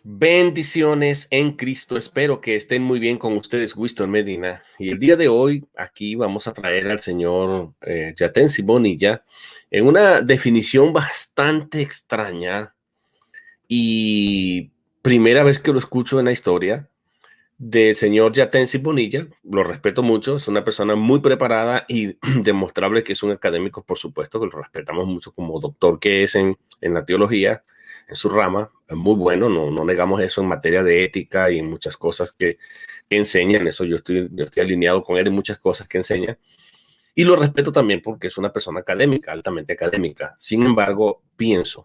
Bendiciones en Cristo. Espero que estén muy bien con ustedes, Winston Medina. Y el día de hoy aquí vamos a traer al señor Yatensi Bonilla en una definición bastante extraña y primera vez que lo escucho en la historia del señor Yatensi Bonilla. Lo respeto mucho, es una persona muy preparada y demostrable que es un académico, por supuesto, que lo respetamos mucho como doctor que es en la teología, en su rama, es muy bueno, no negamos eso en materia de ética y en muchas cosas que enseña, en eso yo estoy alineado con él en muchas cosas que enseña, y lo respeto también porque es una persona académica, altamente académica. Sin embargo, pienso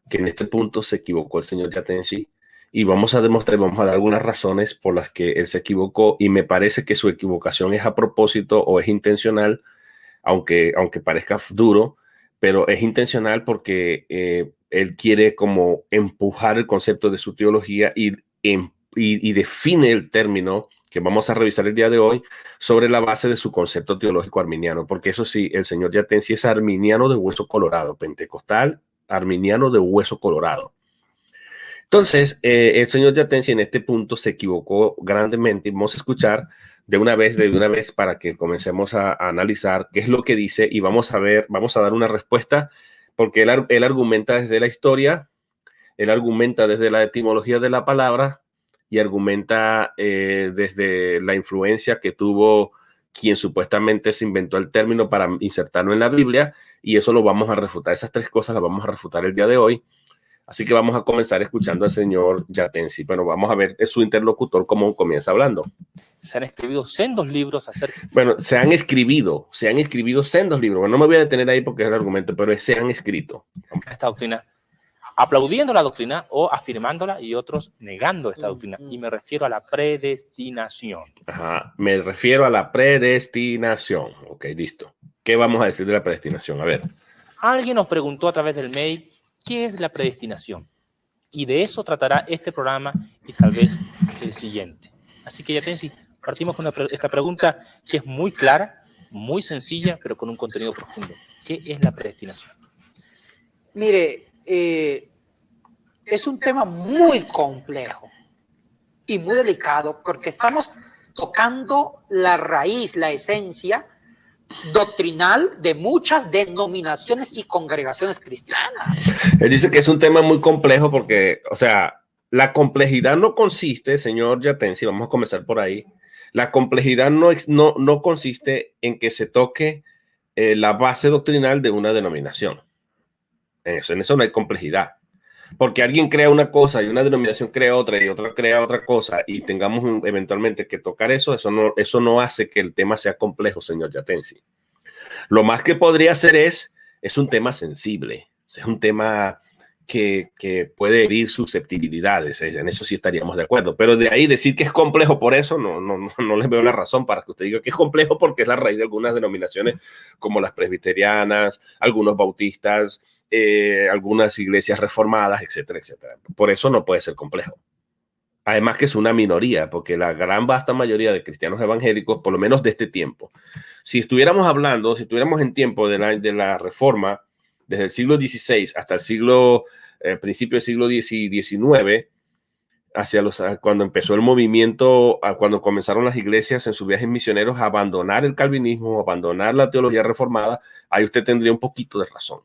que en este punto se equivocó el señor Yatensi y vamos a demostrar, vamos a dar algunas razones por las que él se equivocó y me parece que su equivocación es a propósito o es intencional, aunque parezca duro, pero es intencional porque él quiere como empujar el concepto de su teología y define el término que vamos a revisar el día de hoy sobre la base de su concepto teológico arminiano, porque eso sí, el señor Yatensi es arminiano de hueso colorado, pentecostal, arminiano de hueso colorado. Entonces, el señor Yatensi en este punto se equivocó grandemente. Vamos a escuchar de una vez para que comencemos a analizar qué es lo que dice y vamos a ver, vamos a dar una respuesta, porque él argumenta desde la historia, él argumenta desde la etimología de la palabra y argumenta desde la influencia que tuvo quien supuestamente se inventó el término para insertarlo en la Biblia, y eso lo vamos a refutar. Esas tres cosas las vamos a refutar el día de hoy. Así que vamos a comenzar escuchando al señor Yatensi. Bueno, vamos a ver su interlocutor cómo comienza hablando. Se han escrito sendos libros acerca. Bueno, se han escrito sendos libros. Bueno, no me voy a detener ahí porque es el argumento, pero se han escrito. Esta doctrina, aplaudiendo la doctrina o afirmándola y otros negando esta doctrina. Y me refiero a la predestinación. Ajá, me refiero a la predestinación. Ok, listo. ¿Qué vamos a decir de la predestinación? A ver. Alguien nos preguntó a través del mail, ¿qué es la predestinación? Y de eso tratará este programa y tal vez el siguiente. Así que Yatensi, partimos con esta pregunta que es muy clara, muy sencilla, pero con un contenido profundo. ¿Qué es la predestinación? Mire, es un tema muy complejo y muy delicado porque estamos tocando la raíz, la esencia doctrinal de muchas denominaciones y congregaciones cristianas. Él dice que es un tema muy complejo porque, o sea, la complejidad no consiste, señor Yatensi, vamos a comenzar por ahí, la complejidad no consiste en que se toque la base doctrinal de una denominación. En eso no hay complejidad. Porque alguien crea una cosa y una denominación crea otra y otra crea otra cosa y tengamos eventualmente que tocar eso no hace que el tema sea complejo, señor Yatensi. Lo más que podría hacer es un tema sensible, es un tema que puede herir susceptibilidades, en eso sí estaríamos de acuerdo, pero de ahí decir que es complejo por eso, no les veo la razón para que usted diga que es complejo, porque es la raíz de algunas denominaciones como las presbiterianas, algunos bautistas, algunas iglesias reformadas, etcétera, etcétera. Por eso no puede ser complejo. Además que es una minoría, porque la gran vasta mayoría de cristianos evangélicos, por lo menos de este tiempo, si estuviéramos en tiempo de la Reforma, desde el siglo XVI hasta el principio del siglo XIX, cuando empezó el movimiento, cuando comenzaron las iglesias en sus viajes misioneros a abandonar el calvinismo, a abandonar la teología reformada, ahí usted tendría un poquito de razón,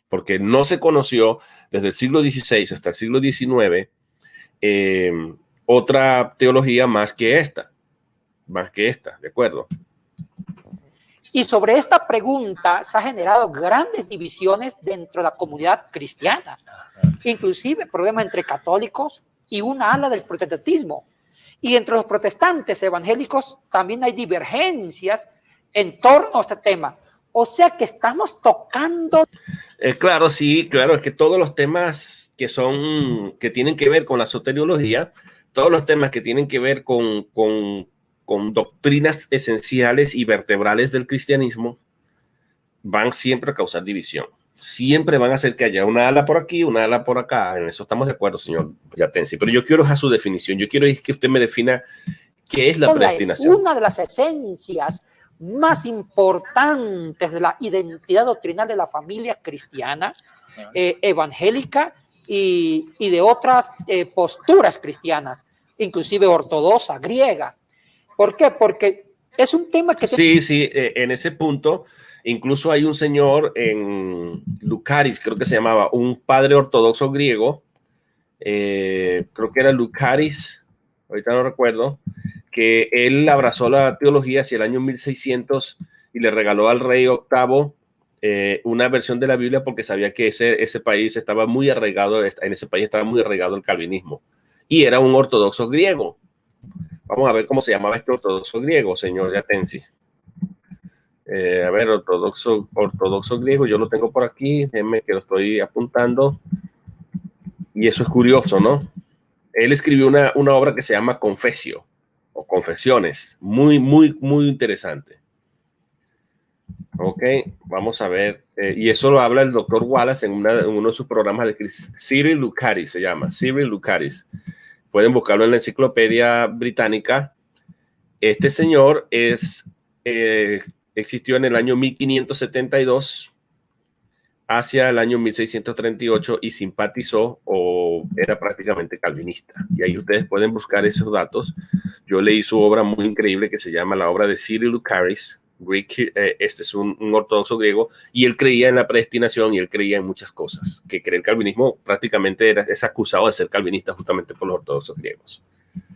porque no se conoció desde el siglo XVI hasta el siglo XIX otra teología más que esta, ¿de acuerdo? Y sobre esta pregunta se han generado grandes divisiones dentro de la comunidad cristiana, inclusive problemas entre católicos y una ala del protestantismo. Y entre los protestantes evangélicos también hay divergencias en torno a este tema. O sea que estamos tocando... Claro, sí, claro, es que todos los temas que tienen que ver con la soteriología, todos los temas que tienen que ver con doctrinas esenciales y vertebrales del cristianismo van siempre a causar división. Siempre van a hacer que haya una ala por aquí, una ala por acá. En eso estamos de acuerdo, señor Yatensi. Pero yo quiero su definición. Yo quiero que usted me defina qué es la predestinación. Es una de las esencias más importantes de la identidad doctrinal de la familia cristiana evangélica y de otras posturas cristianas, inclusive ortodoxa, griega. ¿Por qué? Porque es un tema que... Sí, en ese punto, incluso hay un señor en Lucaris, creo que se llamaba, un padre ortodoxo griego, creo que era Lucaris, ahorita no recuerdo, que él abrazó la teología hacia el año 1600 y le regaló al rey octavo una versión de la Biblia porque sabía que ese país estaba muy arraigado, en ese país estaba muy arraigado el calvinismo, y era un ortodoxo griego. Vamos a ver cómo se llamaba este ortodoxo griego, señor Yatensi. A ver, ortodoxo griego, yo lo tengo por aquí, déjenme que lo estoy apuntando. Y eso es curioso, ¿no? Él escribió una obra que se llama Confesio, o Confesiones, muy, muy, muy interesante. Ok, vamos a ver. Y eso lo habla el doctor Wallace en uno de sus programas de Cyril Lucaris, se llama, Cyril Lucaris. Pueden buscarlo en la enciclopedia británica. Este señor existió en el año 1572 hacia el año 1638 y simpatizó o era prácticamente calvinista. Y ahí ustedes pueden buscar esos datos. Yo leí su obra muy increíble que se llama la obra de Cyril Lucaris. Este es un ortodoxo griego y él creía en la predestinación y él creía en muchas cosas. Que cree el calvinismo prácticamente es acusado de ser calvinista justamente por los ortodoxos griegos.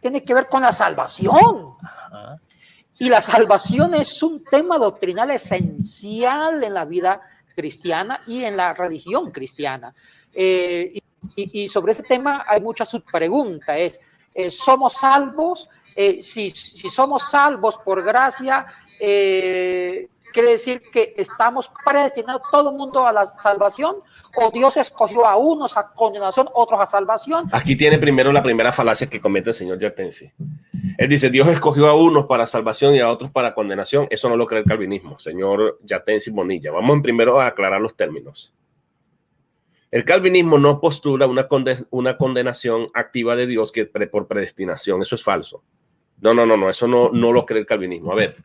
Tiene que ver con la salvación. Ajá. Y la salvación es un tema doctrinal esencial en la vida cristiana y en la religión cristiana. Y sobre ese tema hay muchas subpreguntas. ¿Somos salvos? Si somos salvos por gracia, ¿quiere decir que estamos predestinados todo el mundo a la salvación? ¿O Dios escogió a unos a condenación, otros a salvación? Aquí tiene primero la primera falacia que comete el señor Yatensi. Él dice, Dios escogió a unos para salvación y a otros para condenación. Eso no lo cree el calvinismo, señor Yatensi Bonilla. Vamos primero a aclarar los términos. El calvinismo no postula una condenación activa de Dios por predestinación. Eso es falso. No, eso no lo cree el calvinismo. A ver.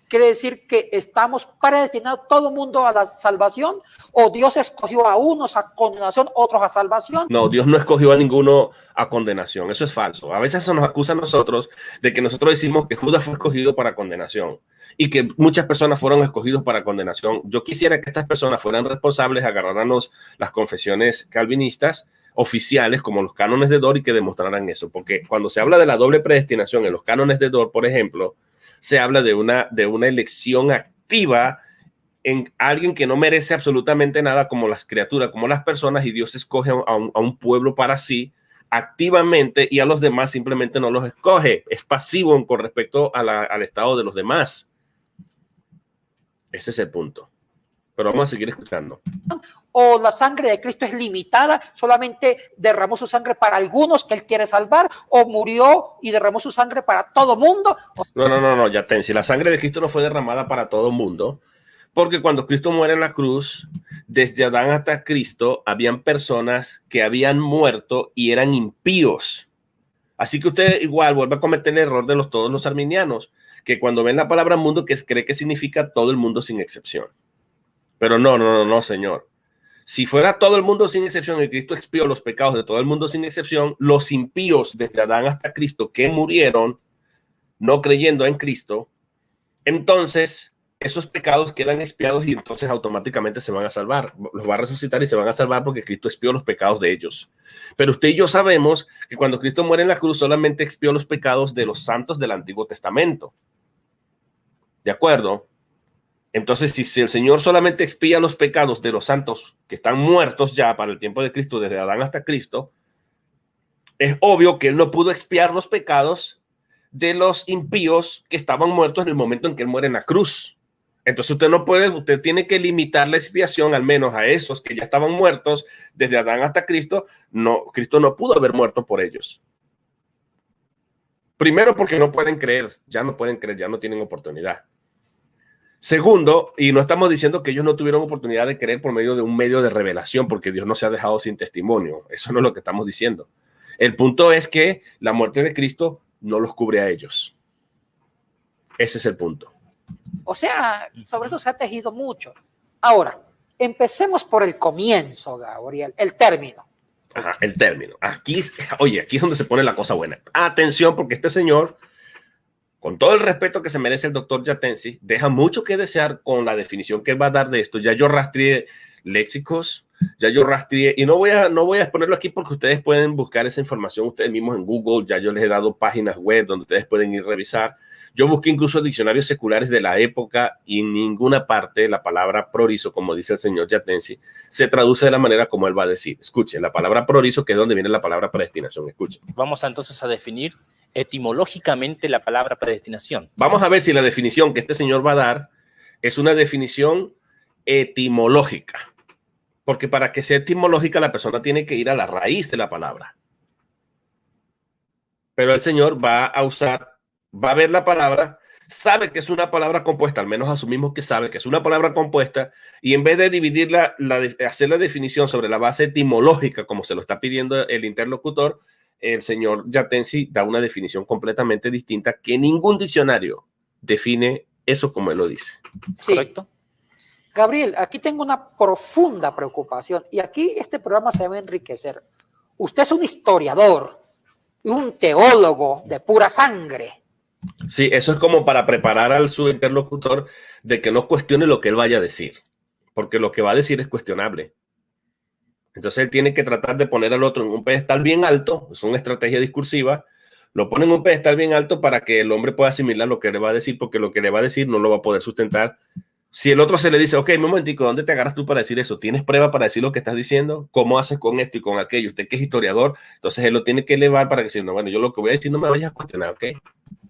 ¿Quiere decir que estamos predestinados todo el mundo a la salvación? ¿O Dios escogió a unos a condenación, otros a salvación? No, Dios no escogió a ninguno a condenación. Eso es falso. A veces se nos acusa a nosotros de que nosotros decimos que Judas fue escogido para condenación y que muchas personas fueron escogidos para condenación. Yo quisiera que estas personas fueran responsables, agarráramos las confesiones calvinistas oficiales como los cánones de Dort y que demostraran eso. Porque cuando se habla de la doble predestinación en los cánones de Dort, por ejemplo, se habla de una elección activa en alguien que no merece absolutamente nada, como las criaturas, como las personas, y Dios escoge a un pueblo para sí activamente y a los demás simplemente no los escoge. Es pasivo con respecto al estado de los demás. Ese es el punto. Pero vamos a seguir escuchando. ¿O la sangre de Cristo es limitada? ¿Solamente derramó su sangre para algunos que él quiere salvar? ¿O murió y derramó su sangre para todo mundo? No, Yatensi. La sangre de Cristo no fue derramada para todo mundo, porque cuando Cristo muere en la cruz, desde Adán hasta Cristo, habían personas que habían muerto y eran impíos. Así que usted igual vuelve a cometer el error de todos los arminianos, que cuando ven la palabra mundo, que cree que significa todo el mundo sin excepción. Pero no, señor. Si fuera todo el mundo sin excepción y Cristo expió los pecados de todo el mundo sin excepción, los impíos desde Adán hasta Cristo que murieron no creyendo en Cristo, entonces esos pecados quedan expiados y entonces automáticamente se van a salvar. Los va a resucitar y se van a salvar porque Cristo expió los pecados de ellos. Pero usted y yo sabemos que cuando Cristo muere en la cruz solamente expió los pecados de los santos del Antiguo Testamento. ¿De acuerdo? Entonces, si el Señor solamente expía los pecados de los santos que están muertos ya para el tiempo de Cristo, desde Adán hasta Cristo, es obvio que Él no pudo expiar los pecados de los impíos que estaban muertos en el momento en que Él muere en la cruz. Entonces usted tiene que limitar la expiación al menos a esos que ya estaban muertos desde Adán hasta Cristo. No, Cristo no pudo haber muerto por ellos. Primero porque no pueden creer, ya no tienen oportunidad. Segundo, y no estamos diciendo que ellos no tuvieron oportunidad de creer por medio de un medio de revelación, porque Dios no se ha dejado sin testimonio. Eso no es lo que estamos diciendo. El punto es que la muerte de Cristo no los cubre a ellos. Ese es el punto. O sea, sobre eso se ha tejido mucho. Ahora, Empecemos por el comienzo, Gabriel, el término. Ajá, el término. Aquí es donde se pone la cosa buena. Atención, porque este señor, con todo el respeto que se merece el doctor Yatensi, deja mucho que desear con la definición que él va a dar de esto. Ya yo rastreé léxicos, ya yo rastreé, y no voy a exponerlo aquí porque ustedes pueden buscar esa información ustedes mismos en Google. Ya yo les he dado páginas web donde ustedes pueden ir a revisar. Yo busqué incluso diccionarios seculares de la época y en ninguna parte la palabra prorizo, como dice el señor Yatensi, se traduce de la manera como él va a decir. Escuchen, la palabra prorizo, que es donde viene la palabra predestinación. Escuchen. Vamos entonces a definir etimológicamente la palabra predestinación. Vamos a ver si la definición que este señor va a dar es una definición etimológica. Porque para que sea etimológica, la persona tiene que ir a la raíz de la palabra. Pero el señor va a ver la palabra, sabe que es una palabra compuesta, al menos asumimos que sabe que es una palabra compuesta, y en vez de dividirla, hacer la definición sobre la base etimológica, como se lo está pidiendo el interlocutor, el señor Yatensi da una definición completamente distinta que ningún diccionario define eso como él lo dice. Sí. ¿Correcto? Gabriel, aquí tengo una profunda preocupación y aquí este programa se va a enriquecer. Usted es un historiador, un teólogo de pura sangre. Sí, eso es como para preparar al su interlocutor de que no cuestione lo que él vaya a decir, porque lo que va a decir es cuestionable. Entonces él tiene que tratar de poner al otro en un pedestal bien alto, es una estrategia discursiva, lo pone en un pedestal bien alto para que el hombre pueda asimilar lo que le va a decir, porque lo que le va a decir no lo va a poder sustentar. Si el otro se le dice, ok, un momentico, ¿dónde te agarras tú para decir eso? ¿Tienes prueba para decir lo que estás diciendo? ¿Cómo haces con esto y con aquello? Usted que es historiador, entonces él lo tiene que elevar para que si no, bueno, yo lo que voy a decir no me vayas a cuestionar, ¿ok?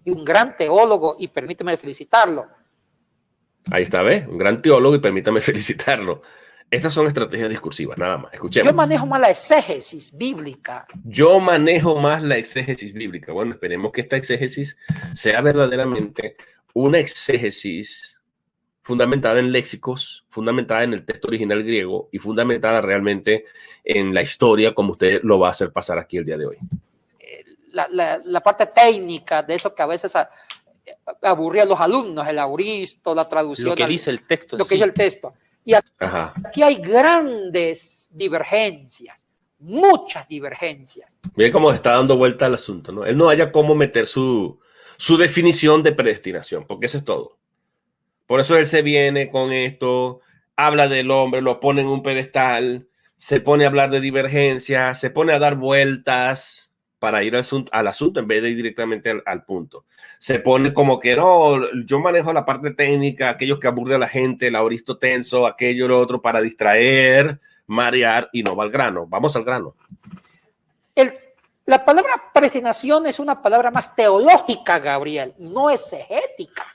Y un gran teólogo, y permíteme felicitarlo. Ahí está, ¿ves? Un gran teólogo y permítame felicitarlo. Estas son estrategias discursivas, nada más. Escuchemos. Yo manejo más la exégesis bíblica. Yo manejo más la exégesis bíblica. Bueno, esperemos que esta exégesis sea verdaderamente una exégesis fundamentada en léxicos, fundamentada en el texto original griego y fundamentada realmente en la historia, como usted lo va a hacer pasar aquí el día de hoy. La parte técnica de eso que a veces aburría a los alumnos, el auristo, la traducción. Lo que dice el texto. Lo que dice el texto. Y aquí hay grandes divergencias, muchas divergencias. Mire cómo está dando vuelta al asunto, ¿no? Él no haya cómo meter su definición de predestinación, porque eso es todo. Por eso él se viene con esto, habla del hombre, lo pone en un pedestal, se pone a hablar de divergencias, se pone a dar vueltas para ir al asunto en vez de ir directamente al punto. Se pone como que no, yo manejo la parte técnica, aquellos que aburre a la gente, el auristo tenso, aquello, lo otro, para distraer, marear y no va al grano. Vamos al grano. La palabra predestinación es una palabra más teológica, Gabriel, no exegética.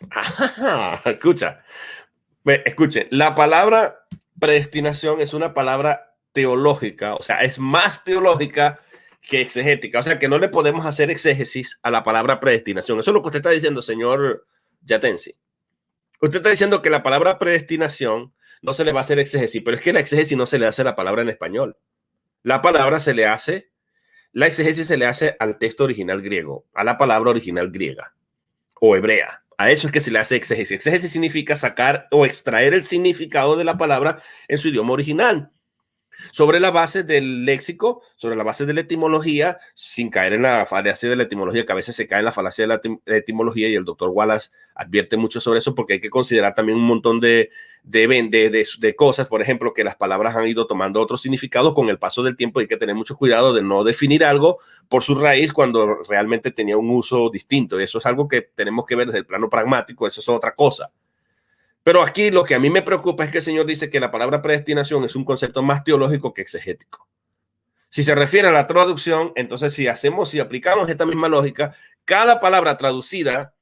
Escuchen, la palabra predestinación es una palabra teológica, o sea, es más teológica que exegética, o sea, que no le podemos hacer exégesis a la palabra predestinación. Eso es lo que usted está diciendo, señor Yatensi. Usted está diciendo que la palabra predestinación no se le va a hacer exégesis, pero es que la exégesis no se le hace a la palabra en español. La exégesis se le hace al texto original griego, a la palabra original griega o hebrea. A eso es que se le hace exégesis. Exégesis significa sacar o extraer el significado de la palabra en su idioma original, sobre la base del léxico, sobre la base de la etimología, sin caer en la falacia de la etimología, que a veces se cae en la falacia de la etimología, y el doctor Wallace advierte mucho sobre eso, porque hay que considerar también un montón de cosas, por ejemplo, que las palabras han ido tomando otro significado con el paso del tiempo. Hay que tener mucho cuidado de no definir algo por su raíz cuando realmente tenía un uso distinto. Eso es algo que tenemos que ver desde el plano pragmático, eso es otra cosa. Pero aquí lo que a mí me preocupa es que el señor dice que la palabra predestinación es un concepto más teológico que exegético. Si se refiere a la traducción, entonces si aplicamos esta misma lógica, cada palabra traducida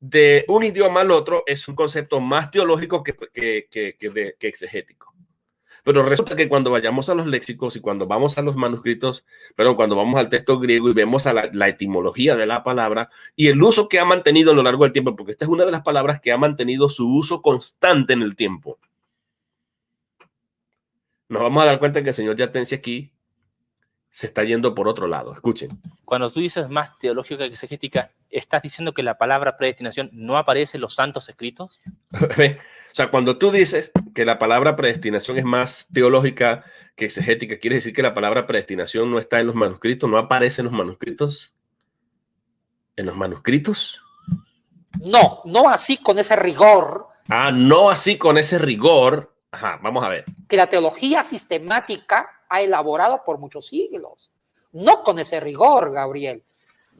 de un idioma al otro es un concepto más teológico que exegético. Pero resulta que cuando vayamos a los léxicos y cuando vamos a los manuscritos, cuando vamos al texto griego y vemos a la etimología de la palabra y el uso que ha mantenido a lo largo del tiempo, porque esta es una de las palabras que ha mantenido su uso constante en el tiempo, nos vamos a dar cuenta que el señor Yatensi aquí se está yendo por otro lado. Escuchen. Cuando tú dices más teológica que exegética, ¿estás diciendo que la palabra predestinación no aparece en los santos escritos? O sea, cuando tú dices que la palabra predestinación es más teológica que exegética, ¿quiere decir que la palabra predestinación no está en los manuscritos, no aparece en los manuscritos? ¿En los manuscritos? No, no así con ese rigor. Ah, no así con ese rigor. Ajá, vamos a ver. Que la teología sistemática ha elaborado por muchos siglos. No con ese rigor, Gabriel.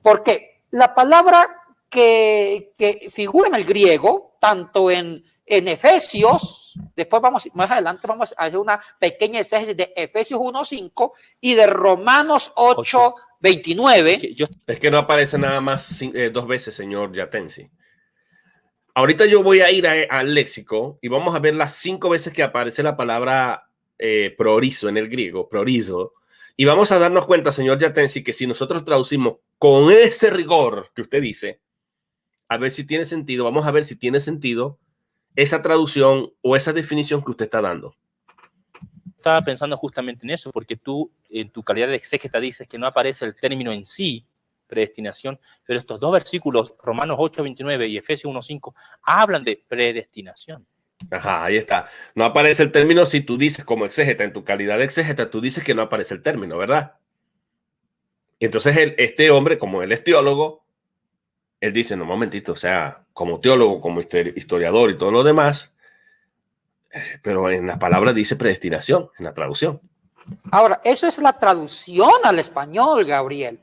Porque la palabra que figura en el griego, tanto en Efesios, después más adelante vamos a hacer una pequeña exégesis de Efesios 1:5 y de Romanos 8:29. Es que no aparece nada más 2 veces, señor Yatensi. Ahorita yo voy a ir al léxico y vamos a ver las 5 veces que aparece la palabra prorizo en el griego, prorizo, y vamos a darnos cuenta, señor Yatensi, que si nosotros traducimos con ese rigor que usted dice, a ver si tiene sentido, vamos a ver si tiene sentido esa traducción o esa definición que usted está dando. Estaba pensando justamente en eso, porque tú, en tu calidad de exégeta, dices que no aparece el término en sí, predestinación, pero estos 2 versículos, Romanos 8:29 y Efesios 1:5, hablan de predestinación. Ajá, ahí está. No aparece el término si tú dices como exégeta, en tu calidad de exégeta, tú dices que no aparece el término, ¿verdad? Y entonces este hombre, como él es teólogo, él dice, no, momentito, o sea, como teólogo, como historiador y todo lo demás, pero en la palabra dice predestinación, en la traducción. Ahora, eso es la traducción al español, Gabriel.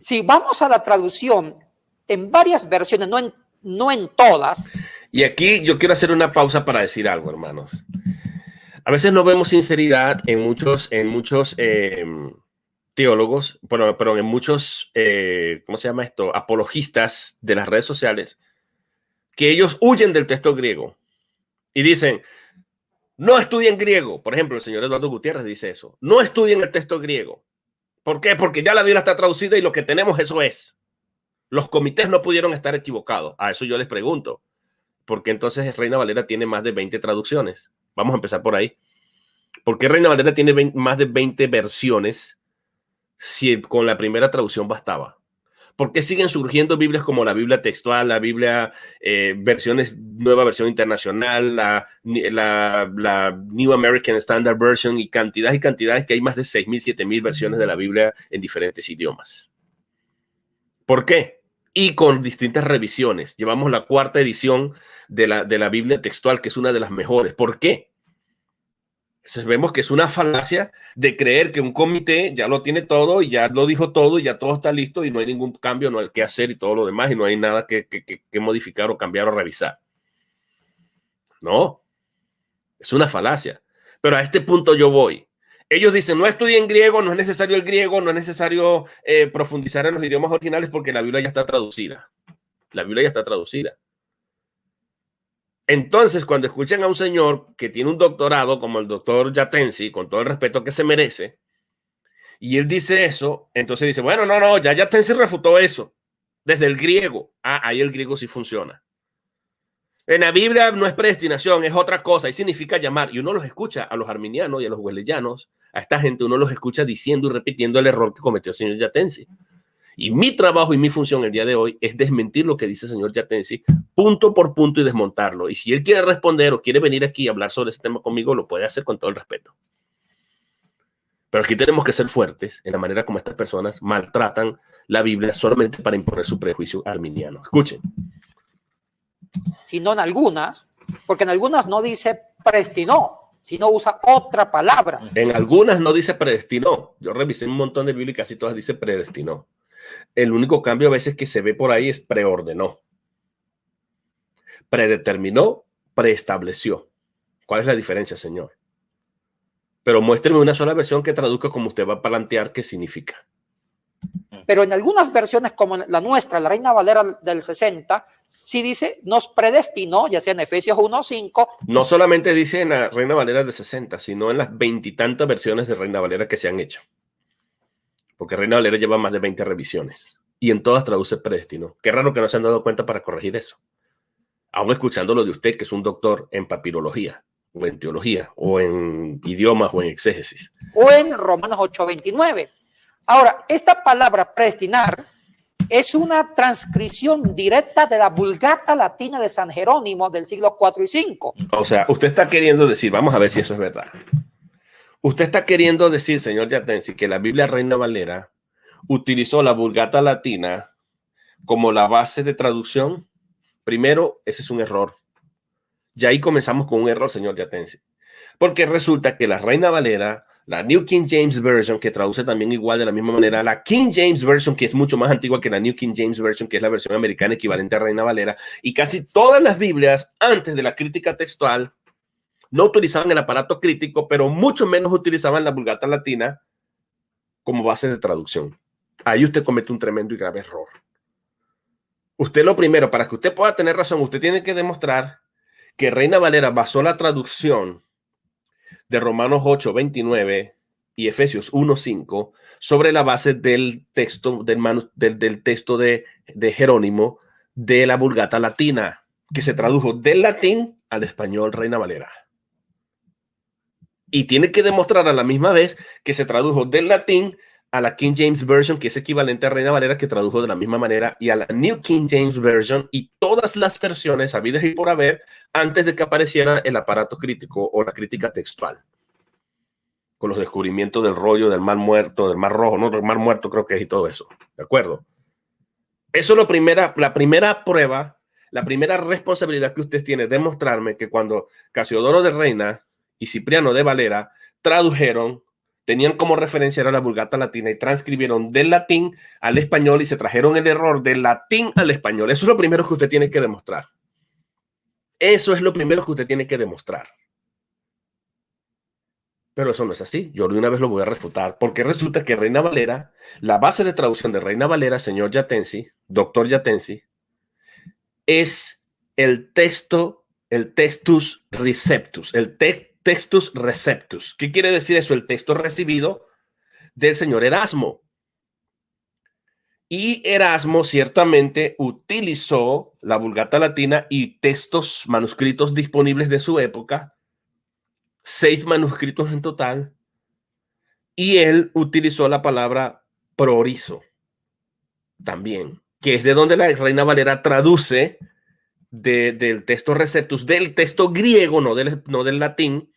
Si vamos a la traducción, en varias versiones, no en todas. Y aquí yo quiero hacer una pausa para decir algo, hermanos. A veces no vemos sinceridad en muchos teólogos, pero en muchos, ¿cómo se llama esto? Apologistas de las redes sociales, que ellos huyen del texto griego y dicen, no estudien griego. Por ejemplo, el señor Eduardo Gutiérrez dice eso. No estudien el texto griego. ¿Por qué? Porque ya la Biblia está traducida y lo que tenemos eso es. Los comités no pudieron estar equivocados. A eso yo les pregunto. ¿Por qué entonces Reina Valera tiene más de 20 traducciones? Vamos a empezar por ahí. ¿Por qué Reina Valera tiene más de 20 versiones si con la primera traducción bastaba? ¿Por qué siguen surgiendo Biblias como la Biblia textual, la Biblia versiones, nueva versión internacional, la New American Standard Version y cantidades que hay más de 6,000, 7,000 versiones de la Biblia en diferentes idiomas? ¿Por qué? Y con distintas revisiones. Llevamos la 4ª edición de la Biblia textual, que es una de las mejores. ¿Por qué? Entonces vemos que es una falacia de creer que un comité ya lo tiene todo y ya lo dijo todo y ya todo está listo y no hay ningún cambio, no hay que hacer y todo lo demás y no hay nada que modificar o cambiar o revisar. No, es una falacia. Pero a este punto yo voy. Ellos dicen, no estudien griego, no es necesario el griego, no es necesario profundizar en los idiomas originales porque la Biblia ya está traducida. La Biblia ya está traducida. Entonces, cuando escuchan a un señor que tiene un doctorado como el doctor Yatensi, con todo el respeto que se merece, y él dice eso, entonces dice, bueno, no, ya Yatensi refutó eso desde el griego. Ah, ahí el griego sí funciona. En la Biblia no es predestinación, es otra cosa, y significa llamar. Y uno los escucha a los arminianos y a los wesleyanos, a esta gente uno los escucha diciendo y repitiendo el error que cometió el señor Yatensi. Y mi trabajo y mi función el día de hoy es desmentir lo que dice el señor Yatensi punto por punto y desmontarlo. Y si él quiere responder o quiere venir aquí a hablar sobre ese tema conmigo, lo puede hacer con todo el respeto. Pero aquí tenemos que ser fuertes en la manera como estas personas maltratan la Biblia solamente para imponer su prejuicio arminiano. Escuchen. Sino en algunas, porque en algunas no dice predestinó, sino usa otra palabra. En algunas no dice predestinó. Yo revisé un montón de Biblia y casi todas dice predestinó. El único cambio a veces que se ve por ahí es preordenó. Predeterminó, preestableció. ¿Cuál es la diferencia, señor? Pero muéstreme una sola versión que traduzca como usted va a plantear qué significa. Pero en algunas versiones como la nuestra, la Reina Valera del 60, sí dice, nos predestinó, ya sea en Efesios 1:5. No solamente dice en la Reina Valera del 60, sino en las 20 y tantas versiones de Reina Valera que se han hecho. Porque Reina Valera lleva más de 20 revisiones. Y en todas traduce predestinó. Qué raro que no se han dado cuenta para corregir eso. Aún escuchando lo de usted, que es un doctor en papirología, o en teología, o en idiomas, o en exégesis. O en Romanos 8:29. Ahora, esta palabra predestinar es una transcripción directa de la Vulgata Latina de San Jerónimo del siglo IV y V. O sea, usted está queriendo decir, vamos a ver si eso es verdad. Usted está queriendo decir, señor Yatensi, que la Biblia Reina Valera utilizó la Vulgata Latina como la base de traducción. Primero, ese es un error. Ya ahí comenzamos con un error, señor Yatensi. Porque resulta que la Reina Valera, la New King James Version, que traduce también igual de la misma manera, la King James Version, que es mucho más antigua que la New King James Version, que es la versión americana equivalente a Reina Valera, y casi todas las Biblias antes de la crítica textual no utilizaban el aparato crítico, pero mucho menos utilizaban la Vulgata Latina como base de traducción. Ahí usted comete un tremendo y grave error. Usted lo primero, para que usted pueda tener razón, usted tiene que demostrar que Reina Valera basó la traducción de Romanos 8:29 y Efesios 1:5 sobre la base del texto del texto de Jerónimo de la Vulgata Latina, que se tradujo del latín al español Reina Valera. Y tiene que demostrar a la misma vez que se tradujo del latín a la King James Version, que es equivalente a Reina Valera, que tradujo de la misma manera, y a la New King James Version y todas las versiones habidas y por haber antes de que apareciera el aparato crítico o la crítica textual. Con los descubrimientos del rollo, del mar muerto, del mar rojo, no, del mar muerto creo que es y todo eso. ¿De acuerdo? Eso es la primera prueba, la primera responsabilidad que usted tiene, demostrarme que cuando Casiodoro de Reina y Cipriano de Valera tradujeron, tenían como referencia a la Vulgata Latina y transcribieron del latín al español y se trajeron el error del latín al español. Eso es lo primero que usted tiene que demostrar. Eso es lo primero que usted tiene que demostrar. Pero eso no es así. Yo de una vez lo voy a refutar, porque resulta que Reina Valera, la base de traducción de Reina Valera, señor Yatensi, doctor Yatensi, es el texto, el textus receptus, textus receptus. ¿Qué quiere decir eso? El texto recibido del señor Erasmo. Y Erasmo ciertamente utilizó la Vulgata Latina y textos manuscritos disponibles de su época, 6 manuscritos en total, y él utilizó la palabra prorizo también, que es de donde la Reina Valera traduce del texto receptus, del texto griego, no del latín,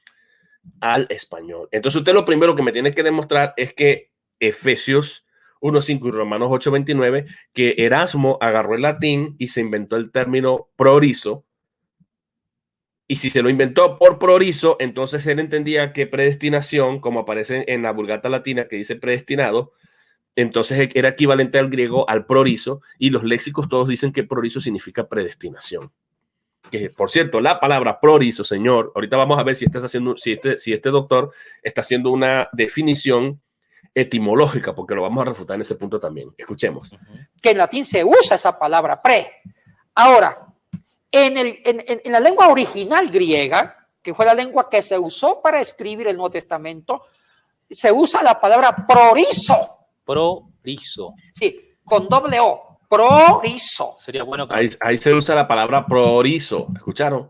al español. Entonces usted lo primero que me tiene que demostrar es que Efesios 1:5 y Romanos 8:29, que Erasmo agarró el latín y se inventó el término prorizo. Y si se lo inventó por prorizo, entonces él entendía que predestinación, como aparece en la Vulgata Latina que dice predestinado, entonces era equivalente al griego al prorizo, y los léxicos todos dicen que prorizo significa predestinación. Que, por cierto, la palabra prorizo, señor, ahorita vamos a ver si este doctor está haciendo una definición etimológica, porque lo vamos a refutar en ese punto también. Escuchemos. Que en latín se usa esa palabra pre. Ahora, en la lengua original griega, que fue la lengua que se usó para escribir el Nuevo Testamento, se usa la palabra prorizo. Prorizo. Sí, con doble O. Prorizo. Sería bueno que... Ahí se usa la palabra prorizo. ¿Escucharon?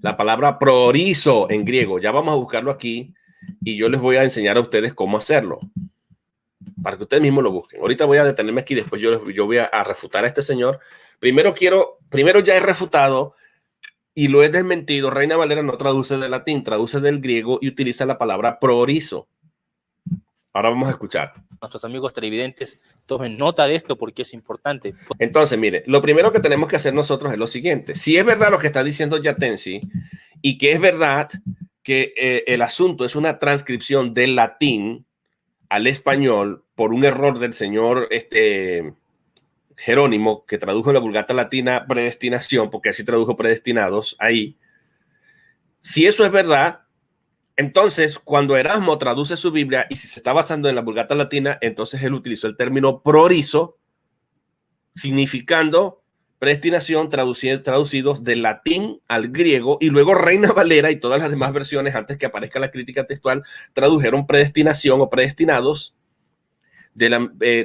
La palabra prorizo en griego. Ya vamos a buscarlo aquí y yo les voy a enseñar a ustedes cómo hacerlo, para que ustedes mismos lo busquen. Ahorita voy a detenerme aquí, después yo voy a refutar a este señor. Primero ya he refutado y lo he desmentido. Reina Valera no traduce del latín, traduce del griego y utiliza la palabra prorizo. Ahora vamos a escuchar. Nuestros amigos televidentes tomen nota de esto porque es importante. Entonces, mire, lo primero que tenemos que hacer nosotros es lo siguiente. Si es verdad lo que está diciendo Yatensi y que es verdad que el asunto es una transcripción del latín al español por un error del señor Jerónimo, que tradujo en la Vulgata Latina predestinación, porque así tradujo predestinados ahí. Si eso es verdad, entonces cuando Erasmo traduce su Biblia y si se está basando en la Vulgata Latina, entonces él utilizó el término prorizo, significando predestinación, traducidos del latín al griego, y luego Reina Valera y todas las demás versiones antes que aparezca la crítica textual tradujeron predestinación o predestinados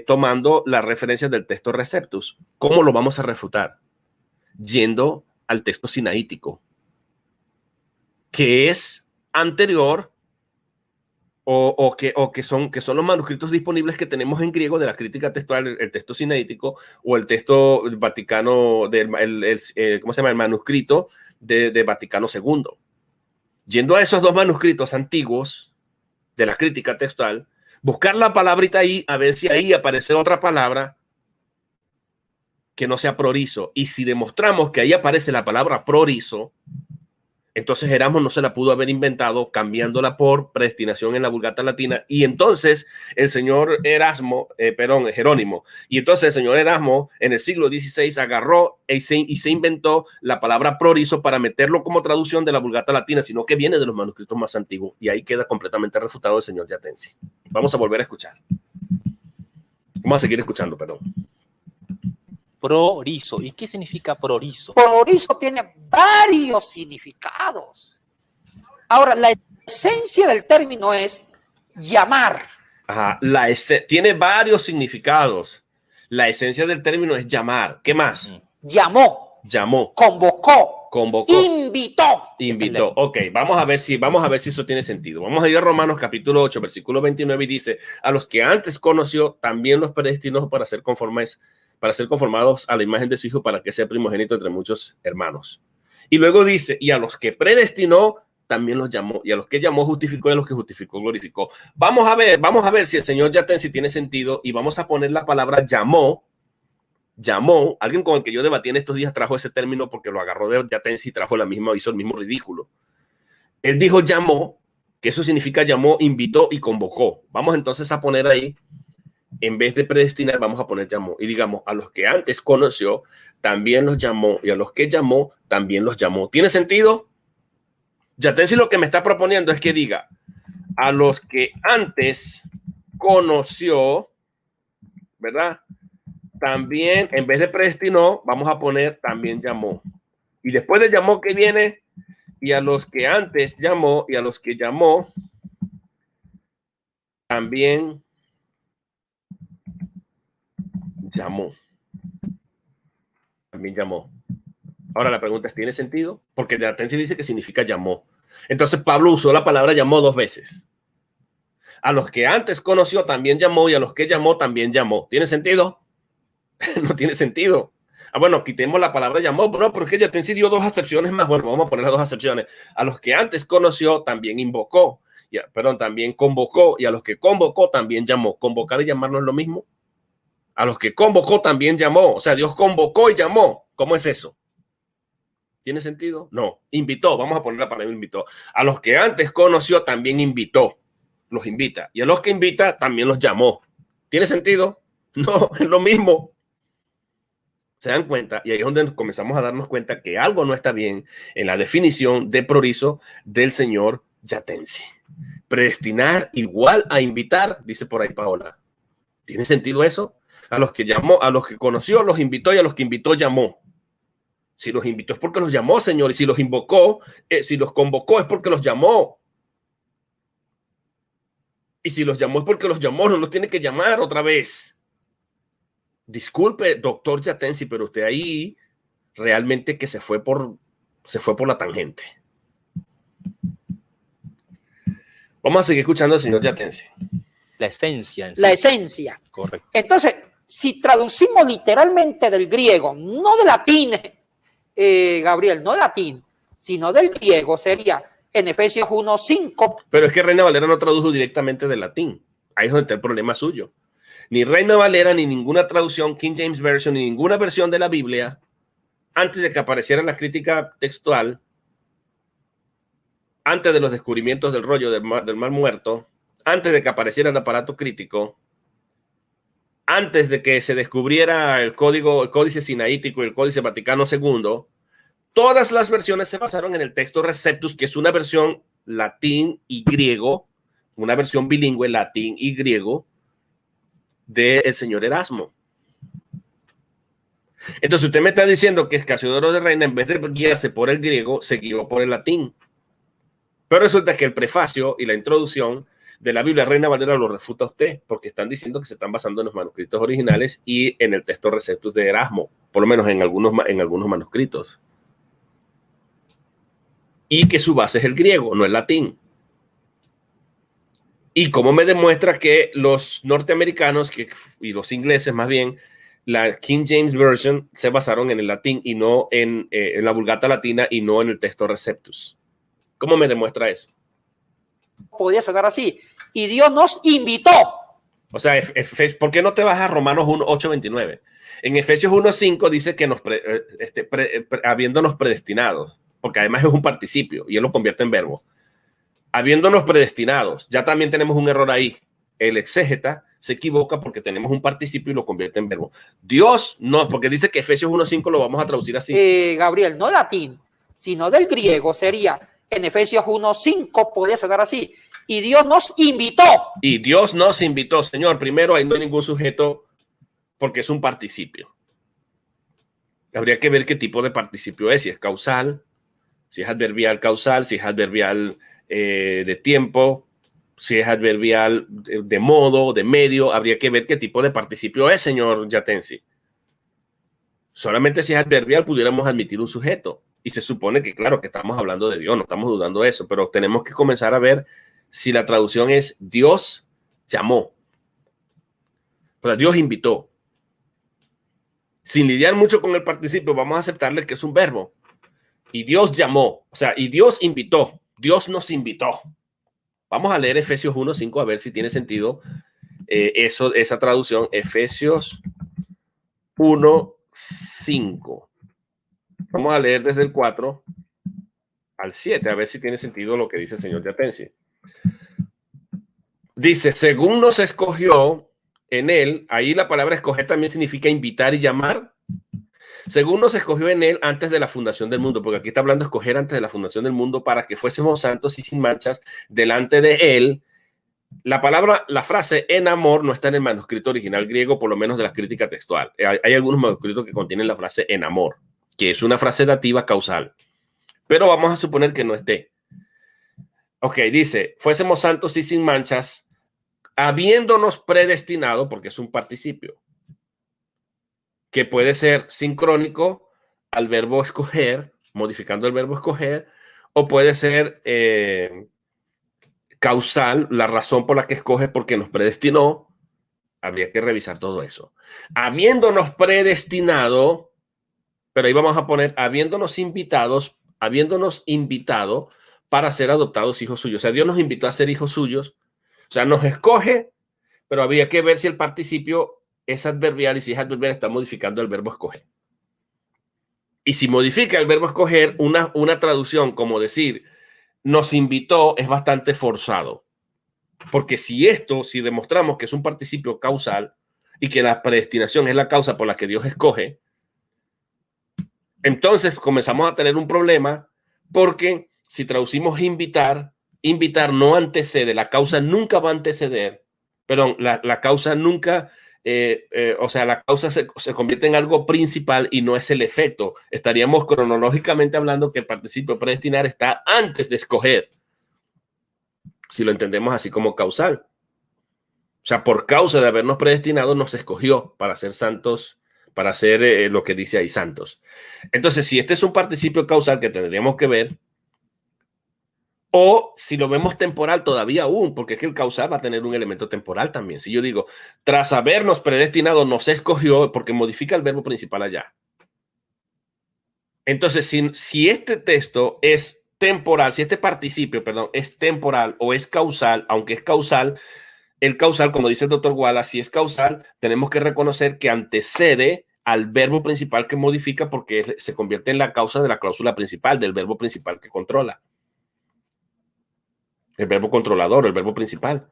tomando las referencias del texto receptus. ¿Cómo lo vamos a refutar? Yendo al texto sinaítico, que es anterior o que son los manuscritos disponibles que tenemos en griego de la crítica textual, el texto sinaítico o el texto vaticano, ¿cómo se llama? El manuscrito de Vaticano II. Yendo a esos dos manuscritos antiguos de la crítica textual, buscar la palabrita ahí, a ver si ahí aparece otra palabra que no sea prorizo. Y si demostramos que ahí aparece la palabra prorizo, entonces Erasmo no se la pudo haber inventado cambiándola por predestinación en la Vulgata Latina. Y entonces el señor Jerónimo. Y entonces el señor Erasmo en el siglo XVI agarró y se inventó la palabra prorizo para meterlo como traducción de la Vulgata Latina, sino que viene de los manuscritos más antiguos. Y ahí queda completamente refutado el señor Yatensi. Vamos a volver a escuchar. Vamos a seguir escuchando, perdón. Prorizo. ¿Y qué significa prorizo? Prorizo tiene varios significados. Ahora, la esencia del término es llamar. Ajá, tiene varios significados. La esencia del término es llamar. ¿Qué más? Llamó. Llamó. Convocó. Convocó. Invitó. Invitó. Ok, vamos a ver si eso tiene sentido. Vamos a ir a Romanos capítulo 8, versículo 29 y dice: a los que antes conoció, también los predestinó para ser conformados a la imagen de su Hijo, para que sea primogénito entre muchos hermanos. Y luego dice: y a los que predestinó, también los llamó, y a los que llamó justificó, y a los que justificó glorificó. Vamos a ver si el señor Yatensi tiene sentido, y vamos a poner la palabra llamó. Alguien con el que yo debatí en estos días trajo ese término porque lo agarró de Yatensi y hizo el mismo ridículo. Él dijo llamó, que eso significa llamó, invitó y convocó. Vamos entonces a poner ahí, en vez de predestinar, vamos a poner llamó. Y digamos, a los que antes conoció, también los llamó, y a los que llamó, también los llamó. ¿Tiene sentido? Yatensi lo que me está proponiendo es que diga: a los que antes conoció, ¿verdad? También, en vez de predestinó, vamos a poner también llamó. Y después de llamó, ¿qué viene? Y a los que antes llamó, y a los que llamó, también llamó. También llamó. Ahora la pregunta es, ¿tiene sentido? Porque Yatensi dice que significa llamó. Entonces Pablo usó la palabra llamó 2 veces. A los que antes conoció también llamó, y a los que llamó también llamó. ¿Tiene sentido? No tiene sentido. Bueno, quitemos la palabra llamó, pero porque Yatensi dio 2 acepciones más. Bueno, vamos a poner las 2 acepciones. A los que antes conoció también invocó, también convocó, y a los que convocó también llamó. ¿Convocar y llamar no es lo mismo? A los que convocó también llamó. O sea, Dios convocó y llamó. ¿Cómo es eso? ¿Tiene sentido? No. Invitó. Vamos a poner la palabra invitó. A los que antes conoció también invitó. Los invita. Y a los que invita también los llamó. ¿Tiene sentido? No, es lo mismo. ¿Se dan cuenta? Y ahí es donde comenzamos a darnos cuenta que algo no está bien en la definición de prorizo del señor Yatensi. Predestinar igual a invitar, dice por ahí Paola. ¿Tiene sentido eso? A los que llamó, a los que conoció, los invitó, y a los que invitó, llamó. Si los invitó es porque los llamó, señor. Y si los invocó, si los convocó es porque los llamó. Y si los llamó es porque los llamó, no los tiene que llamar otra vez. Disculpe, doctor Yatensi, pero usted ahí realmente que se fue por la tangente. Vamos a seguir escuchando al señor Yatensi. La esencia. En sí. La esencia. Correcto. Entonces, si traducimos literalmente del griego, no del latín, Gabriel, no del latín, sino del griego, sería en Efesios 1:5. Pero es que Reina Valera no tradujo directamente del latín. Ahí es donde está el problema suyo. Ni Reina Valera, ni ninguna traducción, King James Version, ni ninguna versión de la Biblia, antes de que apareciera la crítica textual, antes de los descubrimientos del rollo del mar muerto, antes de que apareciera el aparato crítico, antes de que se descubriera el códice sinaítico y el códice Vaticano II, todas las versiones se basaron en el texto Receptus, que es una versión latín y griego, una versión bilingüe latín y griego, del señor Erasmo. Entonces usted me está diciendo que Casiodoro de Reina, en vez de guiarse por el griego, se guió por el latín. Pero resulta que el prefacio y la introducción de la Biblia Reina Valera lo refuta usted, porque están diciendo que se están basando en los manuscritos originales y en el texto Receptus de Erasmo, por lo menos en algunos manuscritos. Y que su base es el griego, no el latín. Y cómo me demuestra que los norteamericanos y los ingleses más bien, la King James Version se basaron en el latín y no en la Vulgata latina y no en el texto Receptus. ¿Cómo me demuestra eso? Podría sonar así. Y Dios nos invitó. O sea, ¿por qué no te vas a Romanos 1:8-29? En Efesios 1:5 dice que habiéndonos predestinados, porque además es un participio y él lo convierte en verbo. Habiéndonos predestinados, ya también tenemos un error ahí. El exégeta se equivoca porque tenemos un participio y lo convierte en verbo. Dios no, porque dice que Efesios 1:5 lo vamos a traducir así. Gabriel, no latín, sino del griego, sería en Efesios 1:5, podría sonar así. Y Dios nos invitó. Y Dios nos invitó, Señor. Primero, ahí no hay ningún sujeto porque es un participio. Habría que ver qué tipo de participio es, si es causal, si es adverbial causal, si es adverbial de tiempo, si es adverbial de modo, de medio. Habría que ver qué tipo de participio es, señor Yatensi. Solamente si es adverbial pudiéramos admitir un sujeto. Y se supone que, claro, que estamos hablando de Dios, no estamos dudando de eso, pero tenemos que comenzar a ver si la traducción es Dios llamó. O sea, Dios invitó. Sin lidiar mucho con el participio, vamos a aceptarle que es un verbo. Y Dios llamó, o sea, y Dios invitó. Dios nos invitó. Vamos a leer Efesios 1:5 a ver si tiene sentido esa traducción. Efesios 1:5. Vamos a leer desde el 4 al 7 a ver si tiene sentido lo que dice el señor Yatensi. Dice, según nos escogió en él, ahí la palabra escoger también significa invitar y llamar. Según nos escogió en él antes de la fundación del mundo, porque aquí está hablando de escoger antes de la fundación del mundo para que fuésemos santos y sin manchas delante de él. La frase en amor no está en el manuscrito original griego, por lo menos de la crítica textual. Hay algunos manuscritos que contienen la frase en amor, que es una frase dativa causal. Pero vamos a suponer que no esté. Ok, dice, fuésemos santos y sin manchas, habiéndonos predestinado, porque es un participio, que puede ser sincrónico al verbo escoger, modificando el verbo escoger, o puede ser causal, la razón por la que escoge porque nos predestinó. Habría que revisar todo eso. Habiéndonos predestinado, pero ahí vamos a poner habiéndonos invitado para ser adoptados hijos suyos. O sea, Dios nos invitó a ser hijos suyos. O sea, nos escoge, pero habría que ver si el participio es adverbial y si es adverbial está modificando el verbo escoger. Y si modifica el verbo escoger, una traducción como decir nos invitó es bastante forzado. Porque si demostramos que es un participio causal y que la predestinación es la causa por la que Dios escoge, entonces comenzamos a tener un problema porque si traducimos invitar no antecede, la causa nunca va a anteceder, perdón, la causa nunca, o sea, la causa se convierte en algo principal y no es el efecto. Estaríamos cronológicamente hablando que el participio predestinar está antes de escoger, si lo entendemos así como causal. O sea, por causa de habernos predestinado, nos escogió para ser santos, para ser lo que dice ahí, santos. Entonces, si este es un participio causal que tendríamos que ver, o si lo vemos temporal todavía aún, porque es que el causal va a tener un elemento temporal también. Si yo digo, tras habernos predestinado, nos escogió, porque modifica el verbo principal allá. Entonces, si este texto es temporal, si este participio, perdón, es temporal o es causal, aunque es causal, el causal, como dice el doctor Wallace, si es causal, tenemos que reconocer que antecede al verbo principal que modifica porque se convierte en la causa de la cláusula principal, del verbo principal que controla. El verbo controlador, el verbo principal.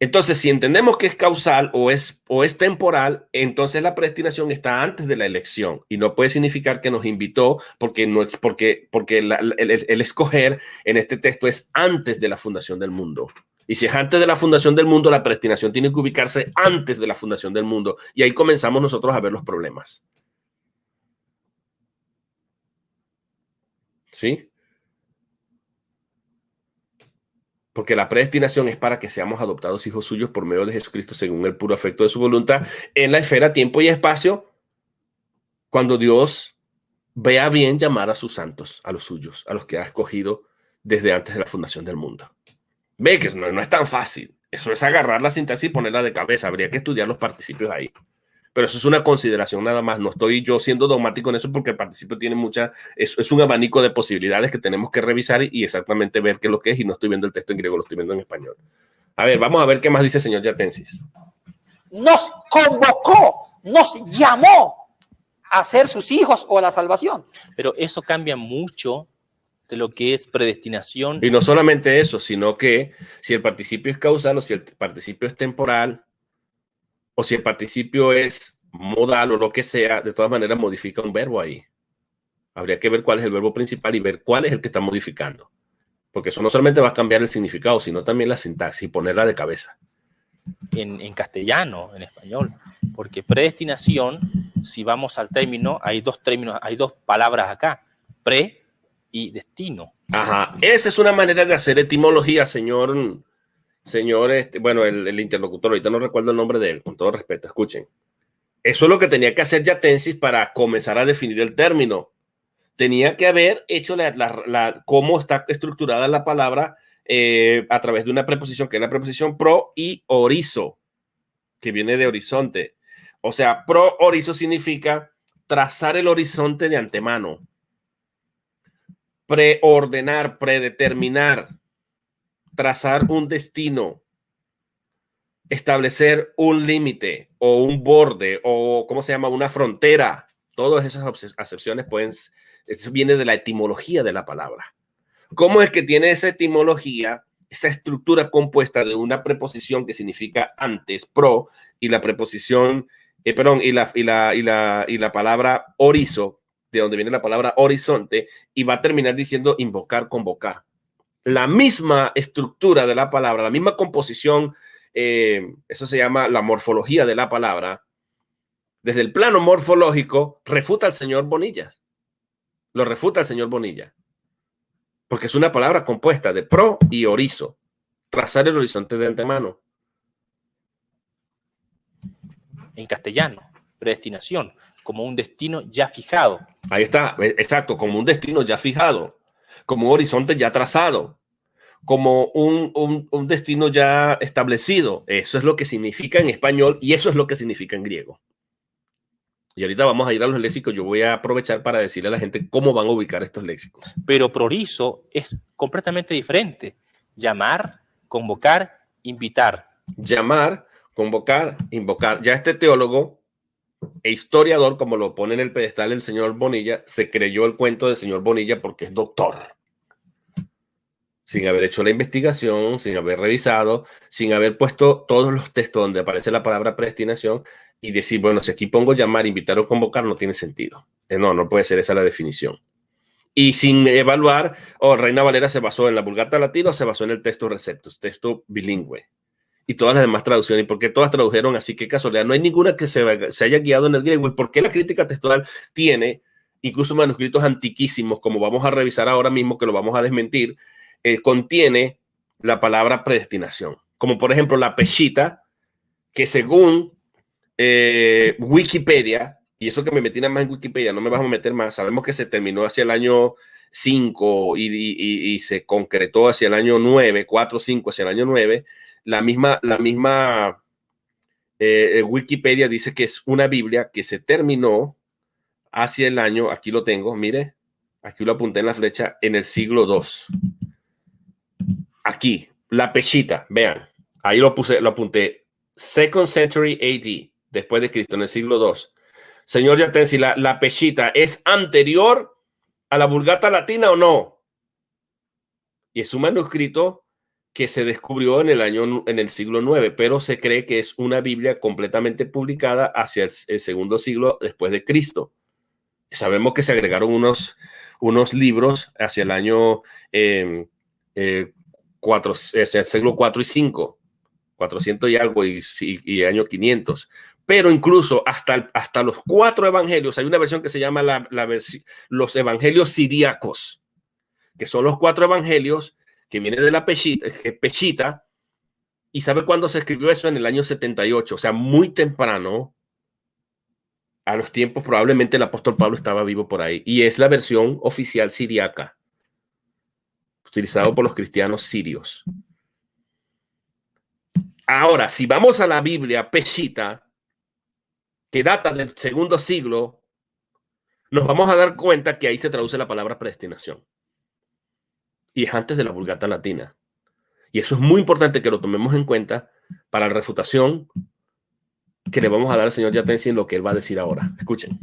Entonces, si entendemos que es causal o es temporal, entonces la predestinación está antes de la elección y no puede significar que nos invitó porque el escoger en este texto es antes de la fundación del mundo. Y si es antes de la fundación del mundo, la predestinación tiene que ubicarse antes de la fundación del mundo. Y ahí comenzamos nosotros a ver los problemas. ¿Sí? Porque la predestinación es para que seamos adoptados hijos suyos por medio de Jesucristo según el puro afecto de su voluntad en la esfera tiempo y espacio, cuando Dios vea bien llamar a sus santos, a los suyos, a los que ha escogido desde antes de la fundación del mundo. Ve que no es tan fácil. Eso es agarrar la sintaxis y ponerla de cabeza. Habría que estudiar los participios ahí. Pero eso es una consideración nada más. No estoy yo siendo dogmático en eso porque el participio tiene es un abanico de posibilidades que tenemos que revisar y exactamente ver qué es lo que es. Y no estoy viendo el texto en griego, lo estoy viendo en español. A ver, vamos a ver qué más dice el señor Yatensis. Nos convocó, nos llamó a ser sus hijos o a la salvación. Pero eso cambia mucho de lo que es predestinación. Y no solamente eso, sino que si el participio es causal o si el participio es temporal o si el participio es modal o lo que sea, de todas maneras modifica un verbo ahí. Habría que ver cuál es el verbo principal y ver cuál es el que está modificando. Porque eso no solamente va a cambiar el significado, sino también la sintaxis y ponerla de cabeza. En castellano, en español. Porque predestinación, si vamos al término, hay dos palabras acá. Pre y destino. Ajá, esa es una manera de hacer etimología, señor, bueno, el interlocutor, ahorita no recuerdo el nombre de él, con todo respeto, escuchen. Eso es lo que tenía que hacer Yatensis para comenzar a definir el término. Tenía que haber hecho cómo está estructurada la palabra a través de una preposición, que es la preposición pro y orizo, que viene de horizonte. O sea, pro orizo significa trazar el horizonte de antemano. Preordenar, predeterminar, trazar un destino, establecer un límite o un borde o, ¿cómo se llama?, una frontera. Todas esas acepciones eso viene de la etimología de la palabra. ¿Cómo es que tiene esa etimología, esa estructura compuesta de una preposición que significa antes, pro, y la preposición, y la palabra orizo, de donde viene la palabra horizonte, y va a terminar diciendo invocar, convocar? La misma estructura de la palabra, la misma composición, eso se llama la morfología de la palabra. Desde el plano morfológico, refuta al señor Bonilla. Lo refuta el señor Bonilla. Porque es una palabra compuesta de pro y orizo. Trazar el horizonte de antemano. En castellano, predestinación, como un destino ya fijado. Ahí está, exacto, como un destino ya fijado, como un horizonte ya trazado, como un destino ya establecido. Eso es lo que significa en español y eso es lo que significa en griego. Y ahorita vamos a ir a los léxicos. Yo voy a aprovechar para decirle a la gente cómo van a ubicar estos léxicos. Pero prorizo es completamente diferente. Llamar, convocar, invitar. Llamar, convocar, invocar. Ya este teólogo e historiador, como lo pone en el pedestal el señor Bonilla, se creyó el cuento del señor Bonilla porque es doctor. Sin haber hecho la investigación, sin haber revisado, sin haber puesto todos los textos donde aparece la palabra predestinación y decir, bueno, si aquí pongo llamar, invitar o convocar, no tiene sentido. No puede ser esa la definición. Y sin evaluar, Reina Valera se basó en la Vulgata Latina o se basó en el texto Receptus, texto bilingüe. Y todas las demás traducciones, ¿y por qué todas tradujeron así? Qué casualidad, no hay ninguna que se haya guiado en el griego. ¿Y por qué la crítica textual tiene incluso manuscritos antiquísimos, como vamos a revisar ahora mismo, que lo vamos a desmentir, contiene la palabra predestinación? Como por ejemplo la Peshitta, que según Wikipedia, y eso que me metí nada más en Wikipedia, no me vamos a meter más, sabemos que se terminó hacia el año 5 y se concretó hacia el año 9, 4, 5, hacia el año 9, la misma Wikipedia dice que es una Biblia que se terminó hacia el año, aquí lo tengo, mire, aquí lo apunté en la flecha, en el siglo II. Aquí, la Peshitta, vean, ahí lo apunté, 2nd century AD, después de Cristo, en el siglo II. Señor Yatensi, la Peshitta es anterior a la Vulgata Latina o no? Y es un manuscrito que se descubrió en el siglo IX, pero se cree que es una Biblia completamente publicada hacia el segundo siglo después de Cristo. Sabemos que se agregaron unos libros hacia el año el siglo IV y V, 400 y algo, y año 500. Pero incluso hasta los 4 evangelios, hay una versión que se llama los evangelios siríacos, que son los 4 evangelios que vienen de la Peshitta. ¿Y sabe cuándo se escribió eso? En el año 78, o sea, muy temprano. A los tiempos probablemente el apóstol Pablo estaba vivo por ahí. Y es la versión oficial siríaca, utilizado por los cristianos sirios. Ahora, si vamos a la Biblia Peshitta, que data del segundo siglo, nos vamos a dar cuenta que ahí se traduce la palabra predestinación. Y es antes de la Vulgata Latina. Y eso es muy importante que lo tomemos en cuenta para la refutación que le vamos a dar al señor Yatensi en lo que él va a decir ahora. Escuchen.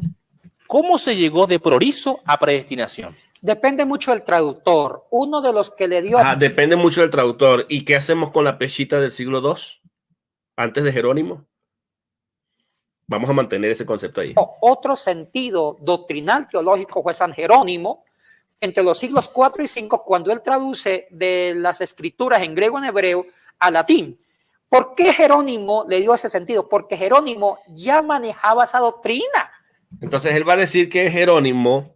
¿Cómo se llegó de prorizo a predestinación? Depende mucho del traductor. Uno de los que le dio... Depende mucho del traductor. ¿Y qué hacemos con la Peshitta del siglo II? Antes de Jerónimo. Vamos a mantener ese concepto ahí. Otro sentido doctrinal teológico fue San Jerónimo, entre los siglos 4 y 5, cuando él traduce de las escrituras en griego y en hebreo a latín. ¿Por qué Jerónimo le dio ese sentido? Porque Jerónimo ya manejaba esa doctrina. Entonces él va a decir que Jerónimo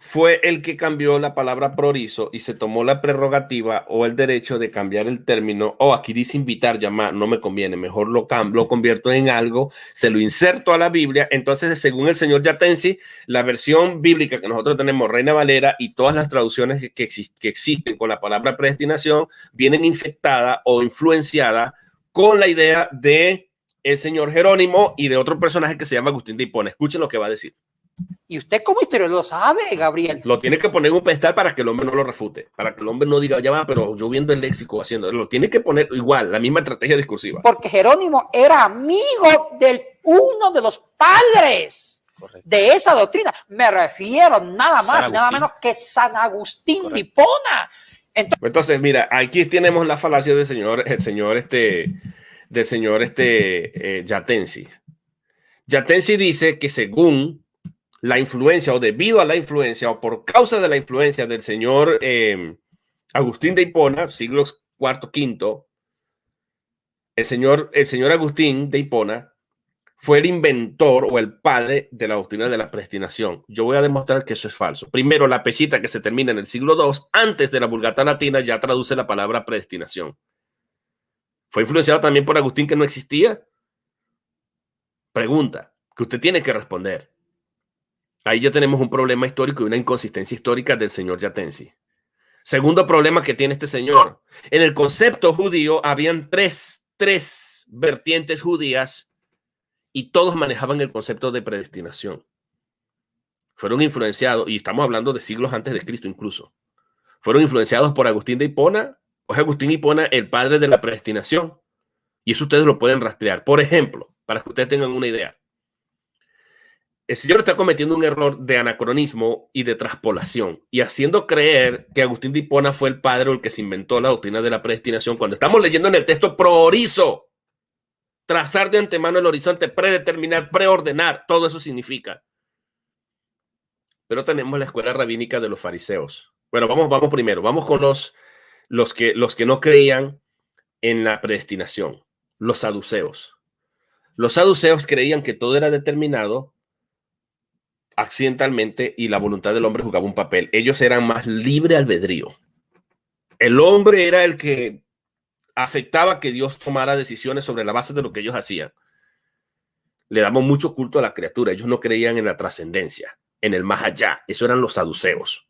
fue el que cambió la palabra prorizo y se tomó la prerrogativa o el derecho de cambiar el término. Aquí dice invitar, llamar, no me conviene, mejor lo convierto en algo, se lo inserto a la Biblia. Entonces, según el señor Yatensi, la versión bíblica que nosotros tenemos, Reina Valera, y todas las traducciones que existen con la palabra predestinación, vienen infectadas o influenciadas con la idea de el señor Jerónimo y de otro personaje que se llama Agustín de Hipona. Escuchen lo que va a decir. Y usted como historiador lo sabe, Gabriel. Lo tiene que poner en un pedestal para que el hombre no lo refute, para que el hombre no diga, ya va, pero yo viendo el léxico haciendo, lo tiene que poner igual, la misma estrategia discursiva. Porque Jerónimo era amigo de uno de los padres. Correcto. De esa doctrina. Me refiero nada más y nada menos que San Agustín de Hipona. Entonces, mira, aquí tenemos la falacia del señor Yatensi. Yatensi dice que según la influencia o debido a la influencia o por causa de la influencia del señor Agustín de Hipona, siglos IV, V, el señor Agustín de Hipona fue el inventor o el padre de la doctrina de la predestinación. Yo voy a demostrar que eso es falso. Primero, la Peshitta, que se termina en el siglo II, antes de la Vulgata Latina, ya traduce la palabra predestinación. ¿Fue influenciado también por Agustín, que no existía? Pregunta que usted tiene que responder. Ahí ya tenemos un problema histórico y una inconsistencia histórica del señor Yatensi. Segundo problema que tiene este señor. En el concepto judío habían tres vertientes judías y todos manejaban el concepto de predestinación. Fueron influenciados, y estamos hablando de siglos antes de Cristo incluso. Fueron influenciados por Agustín de Hipona, o es Agustín de Hipona el padre de la predestinación. Y eso ustedes lo pueden rastrear. Por ejemplo, para que ustedes tengan una idea. El señor está cometiendo un error de anacronismo y de traspolación y haciendo creer que Agustín de Hipona fue el padre o el que se inventó la doctrina de la predestinación cuando estamos leyendo en el texto prorizo. Trazar de antemano el horizonte, predeterminar, preordenar, todo eso significa. Pero tenemos la escuela rabínica de los fariseos. Bueno, vamos primero, vamos con los que no creían en la predestinación, los saduceos. Los saduceos creían que todo era determinado accidentalmente y la voluntad del hombre jugaba un papel. Ellos eran más libre albedrío. El hombre era el que afectaba que Dios tomara decisiones sobre la base de lo que ellos hacían. Le damos mucho culto a la criatura. Ellos no creían en la trascendencia, en el más allá. Eso eran los saduceos.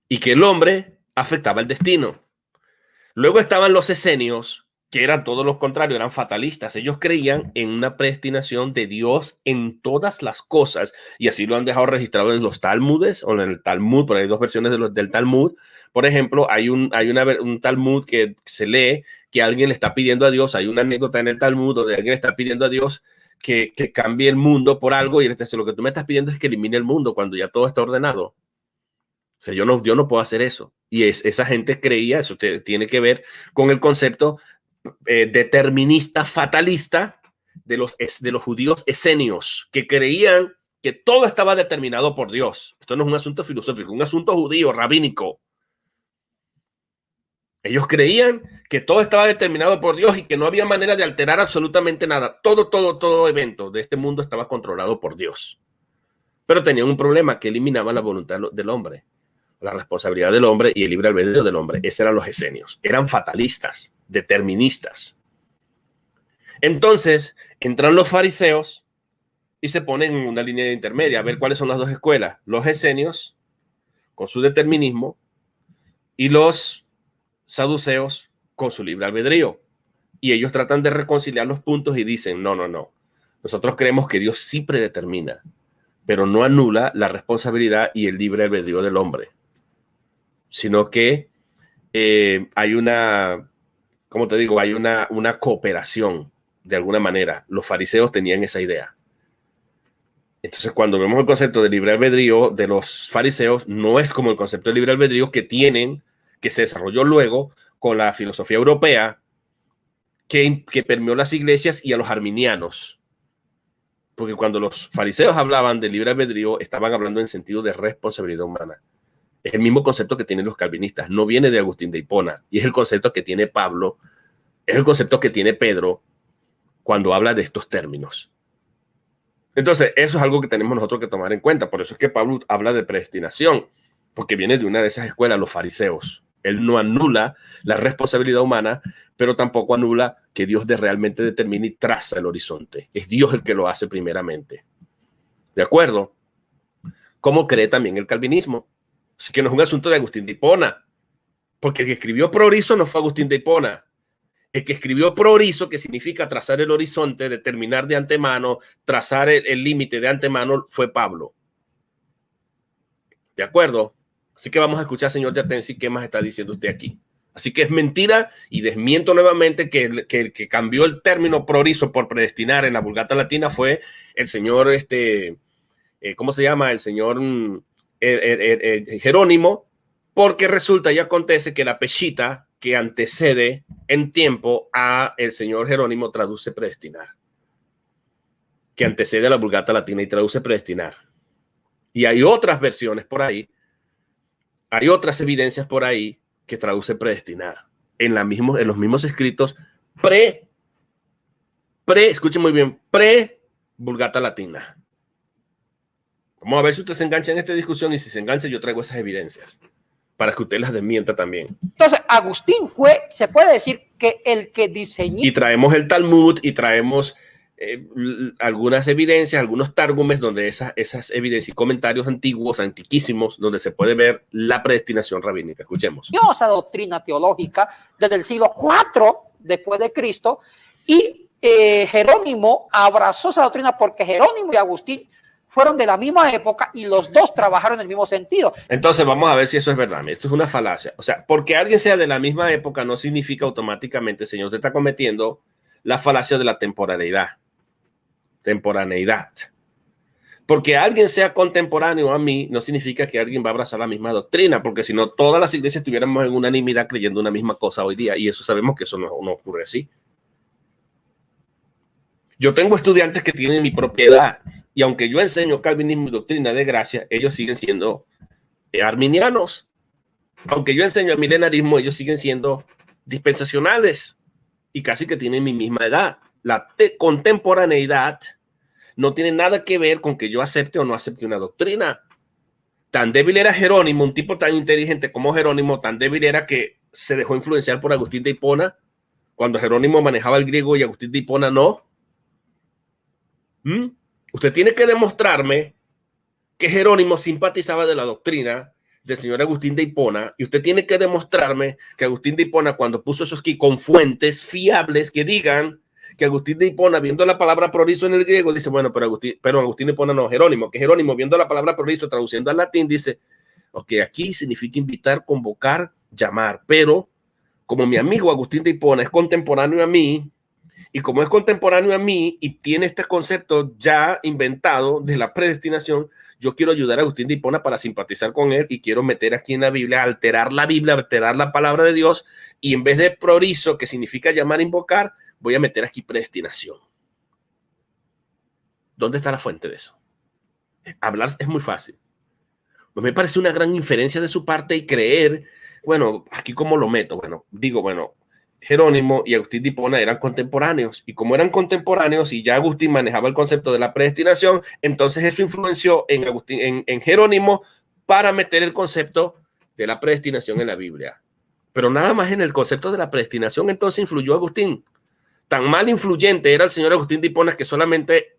Y que el hombre afectaba el destino. Luego estaban los esenios, que eran todos los contrarios, eran fatalistas. Ellos creían en una predestinación de Dios en todas las cosas, y así lo han dejado registrado en los Talmudes, o en el Talmud, por ahí hay dos versiones del Talmud. Por ejemplo, hay un Talmud que se lee que alguien le está pidiendo a Dios, hay una anécdota en el Talmud donde alguien le está pidiendo a Dios que cambie el mundo por algo, y él dice, lo que tú me estás pidiendo es que elimine el mundo cuando ya todo está ordenado. O sea, yo no puedo hacer eso. Y esa gente creía, eso tiene que ver con el concepto determinista, fatalista de los judíos esenios, que creían que todo estaba determinado por Dios. Esto no es un asunto filosófico, es un asunto judío, rabínico. Ellos creían que todo estaba determinado por Dios y que no había manera de alterar absolutamente nada. Todo evento de este mundo estaba controlado por Dios. Pero tenían un problema, que eliminaban la voluntad del hombre, la responsabilidad del hombre y el libre albedrío del hombre. Esos eran los esenios. Eran fatalistas, deterministas. Entonces entran los fariseos y se ponen en una línea intermedia a ver cuáles son las dos escuelas. Los esenios con su determinismo y los saduceos con su libre albedrío. Y ellos tratan de reconciliar los puntos y dicen, no, no, no. Nosotros creemos que Dios sí predetermina, pero no anula la responsabilidad y el libre albedrío del hombre, sino que hay una, ¿cómo te digo? Hay una cooperación de alguna manera. Los fariseos tenían esa idea. Entonces, cuando vemos el concepto de libre albedrío de los fariseos, no es como el concepto de libre albedrío que se desarrolló luego con la filosofía europea que permeó las iglesias y a los arminianos. Porque cuando los fariseos hablaban de libre albedrío, estaban hablando en sentido de responsabilidad humana. Es el mismo concepto que tienen los calvinistas. No viene de Agustín de Hipona. Y es el concepto que tiene Pablo. Es el concepto que tiene Pedro cuando habla de estos términos. Entonces, eso es algo que tenemos nosotros que tomar en cuenta. Por eso es que Pablo habla de predestinación, porque viene de una de esas escuelas, los fariseos. Él no anula la responsabilidad humana, pero tampoco anula que Dios realmente determine y traza el horizonte. Es Dios el que lo hace primeramente. ¿De acuerdo? Como cree también el calvinismo. Así que no es un asunto de Agustín de Hipona, porque el que escribió Pro Orizo no fue Agustín de Hipona. El que escribió Pro Orizo, que significa trazar el horizonte, determinar de antemano, trazar el límite de antemano, fue Pablo. ¿De acuerdo? Así que vamos a escuchar, señor Yatensi, qué más está diciendo usted aquí. Así que es mentira y desmiento nuevamente que el que cambió el término Pro Orizo por predestinar en la Vulgata Latina fue el señor, ¿cómo se llama? El señor Jerónimo, porque resulta y acontece que la Peshitta que antecede en tiempo a el señor Jerónimo traduce predestinar, que antecede a la Vulgata Latina y traduce predestinar. Y hay otras versiones por ahí, hay otras evidencias por ahí que traduce predestinar en los mismos escritos escuchen muy bien, pre-Vulgata Latina. Vamos a ver si usted se engancha en esta discusión, y si se engancha yo traigo esas evidencias para que usted las desmienta también. Entonces, Agustín fue, se puede decir que el que diseñó. Y traemos el Talmud y traemos algunas evidencias, algunos tárgumes donde esas evidencias y comentarios antiguos, antiquísimos, donde se puede ver la predestinación rabínica. Escuchemos. Esa doctrina teológica desde el siglo IV después de Cristo, y Jerónimo abrazó esa doctrina porque Jerónimo y Agustín fueron de la misma época y los dos trabajaron en el mismo sentido. Entonces vamos a ver si eso es verdad. Esto es una falacia. O sea, porque alguien sea de la misma época no significa automáticamente, señor, usted está cometiendo la falacia de la temporaneidad. Porque alguien sea contemporáneo a mí no significa que alguien va a abrazar la misma doctrina, porque si no, todas las iglesias estuviéramos en unanimidad creyendo una misma cosa hoy día, y eso sabemos que eso no ocurre así. Yo tengo estudiantes que tienen mi propiedad, y aunque yo enseño calvinismo y doctrina de gracia, ellos siguen siendo arminianos. Aunque yo enseño el milenarismo, ellos siguen siendo dispensacionales y casi que tienen mi misma edad. La contemporaneidad no tiene nada que ver con que yo acepte o no acepte una doctrina. Tan débil era Jerónimo, un tipo tan inteligente como Jerónimo, tan débil era que se dejó influenciar por Agustín de Hipona, cuando Jerónimo manejaba el griego y Agustín de Hipona no. Usted tiene que demostrarme que Jerónimo simpatizaba de la doctrina del señor Agustín de Hipona, y usted tiene que demostrarme que Agustín de Hipona, cuando puso eso aquí con fuentes fiables que digan que Agustín de Hipona, viendo la palabra prorizo en el griego, dice, bueno, pero Agustín de Hipona no, Jerónimo, que Jerónimo, viendo la palabra prorizo, traduciendo al latín, dice, ok, aquí significa invitar, convocar, llamar, pero como mi amigo Agustín de Hipona es contemporáneo a mí, y como es contemporáneo a mí y tiene este concepto ya inventado de la predestinación, yo quiero ayudar a Agustín de Hipona para simpatizar con él, y quiero meter aquí en la Biblia, alterar la palabra de Dios, y en vez de prorizo, que significa llamar, invocar, voy a meter aquí predestinación. ¿Dónde está la fuente de eso? Hablar es muy fácil. No me parece una gran inferencia de su parte y creer, bueno, aquí cómo lo meto. Bueno, digo, bueno, Jerónimo y Agustín de Hipona eran contemporáneos, y como eran contemporáneos y ya Agustín manejaba el concepto de la predestinación, entonces eso influenció en Jerónimo para meter el concepto de la predestinación en la Biblia. Pero nada más en el concepto de la predestinación entonces influyó Agustín. Tan mal influyente era el señor Agustín de Hipona que solamente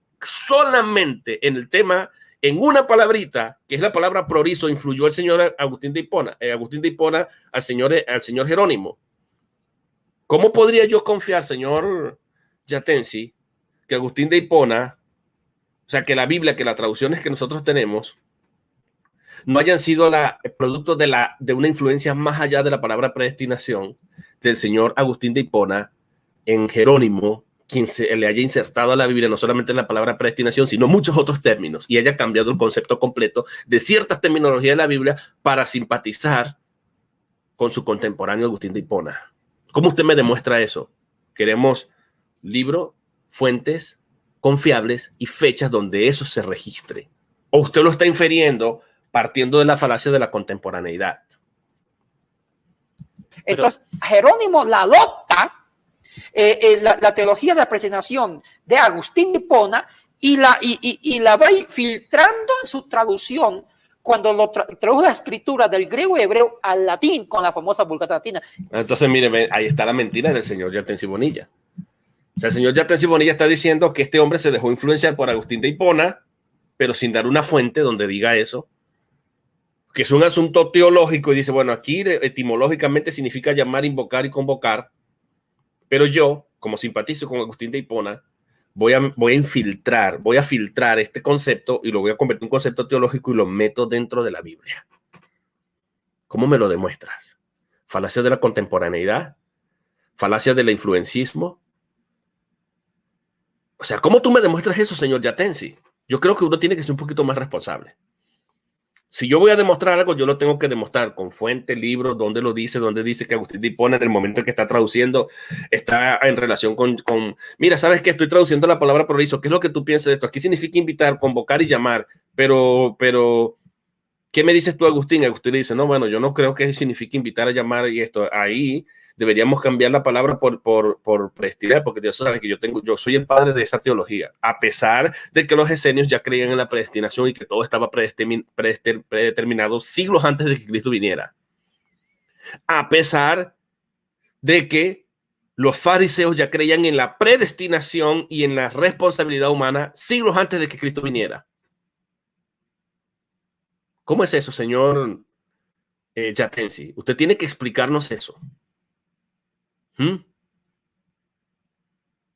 en el tema en una palabrita, que es la palabra prorizo, influyó el señor Agustín de Hipona al señor Jerónimo. ¿Cómo podría yo confiar, señor Yatensi, que Agustín de Hipona, o sea, que la Biblia, que las traducciones que nosotros tenemos, no hayan sido producto de una influencia más allá de la palabra predestinación del señor Agustín de Hipona en Jerónimo, quien le haya insertado a la Biblia no solamente la palabra predestinación, sino muchos otros términos, y haya cambiado el concepto completo de ciertas terminologías de la Biblia para simpatizar con su contemporáneo Agustín de Hipona? ¿Cómo usted me demuestra eso? Queremos libro, fuentes confiables y fechas donde eso se registre. ¿O usted lo está infiriendo partiendo de la falacia de la contemporaneidad? Entonces, Jerónimo la adopta, la teología de la predestinación de Agustín de Hipona, y la va filtrando en su traducción cuando lo tradujo la escritura del griego y hebreo al latín con la famosa Vulgata Latina. Entonces, mire, ahí está la mentira del señor Yatensi Bonilla. O sea, el señor Yatensi Bonilla está diciendo que este hombre se dejó influenciar por Agustín de Hipona, pero sin dar una fuente donde diga eso, que es un asunto teológico, y dice, bueno, aquí etimológicamente significa llamar, invocar y convocar, pero yo, como simpatizo con Agustín de Hipona, voy a filtrar este concepto y lo voy a convertir en un concepto teológico y lo meto dentro de la Biblia. ¿Cómo me lo demuestras? ¿Falacia de la contemporaneidad? ¿Falacia del influencismo? O sea, ¿cómo tú me demuestras eso, señor Yatensi? Yo creo que uno tiene que ser un poquito más responsable. Si yo voy a demostrar algo, yo lo tengo que demostrar con fuente, libro, donde dice que Agustín de Hipona en el momento en que está traduciendo está en relación con mira, ¿sabes qué? Estoy traduciendo la palabra prorizo. ¿Qué es lo que tú piensas de esto? Aquí significa invitar, convocar y llamar, pero, ¿qué me dices tú, Agustín? Agustín le dice, no, bueno, yo no creo que signifique invitar a llamar y esto. Ahí deberíamos cambiar la palabra por predestinar, porque Dios sabe que yo soy el padre de esa teología, a pesar de que los esenios ya creían en la predestinación y que todo estaba predeterminado siglos antes de que Cristo viniera. A pesar de que los fariseos ya creían en la predestinación y en la responsabilidad humana siglos antes de que Cristo viniera. ¿Cómo es eso, señor Yatensi? Usted tiene que explicarnos eso.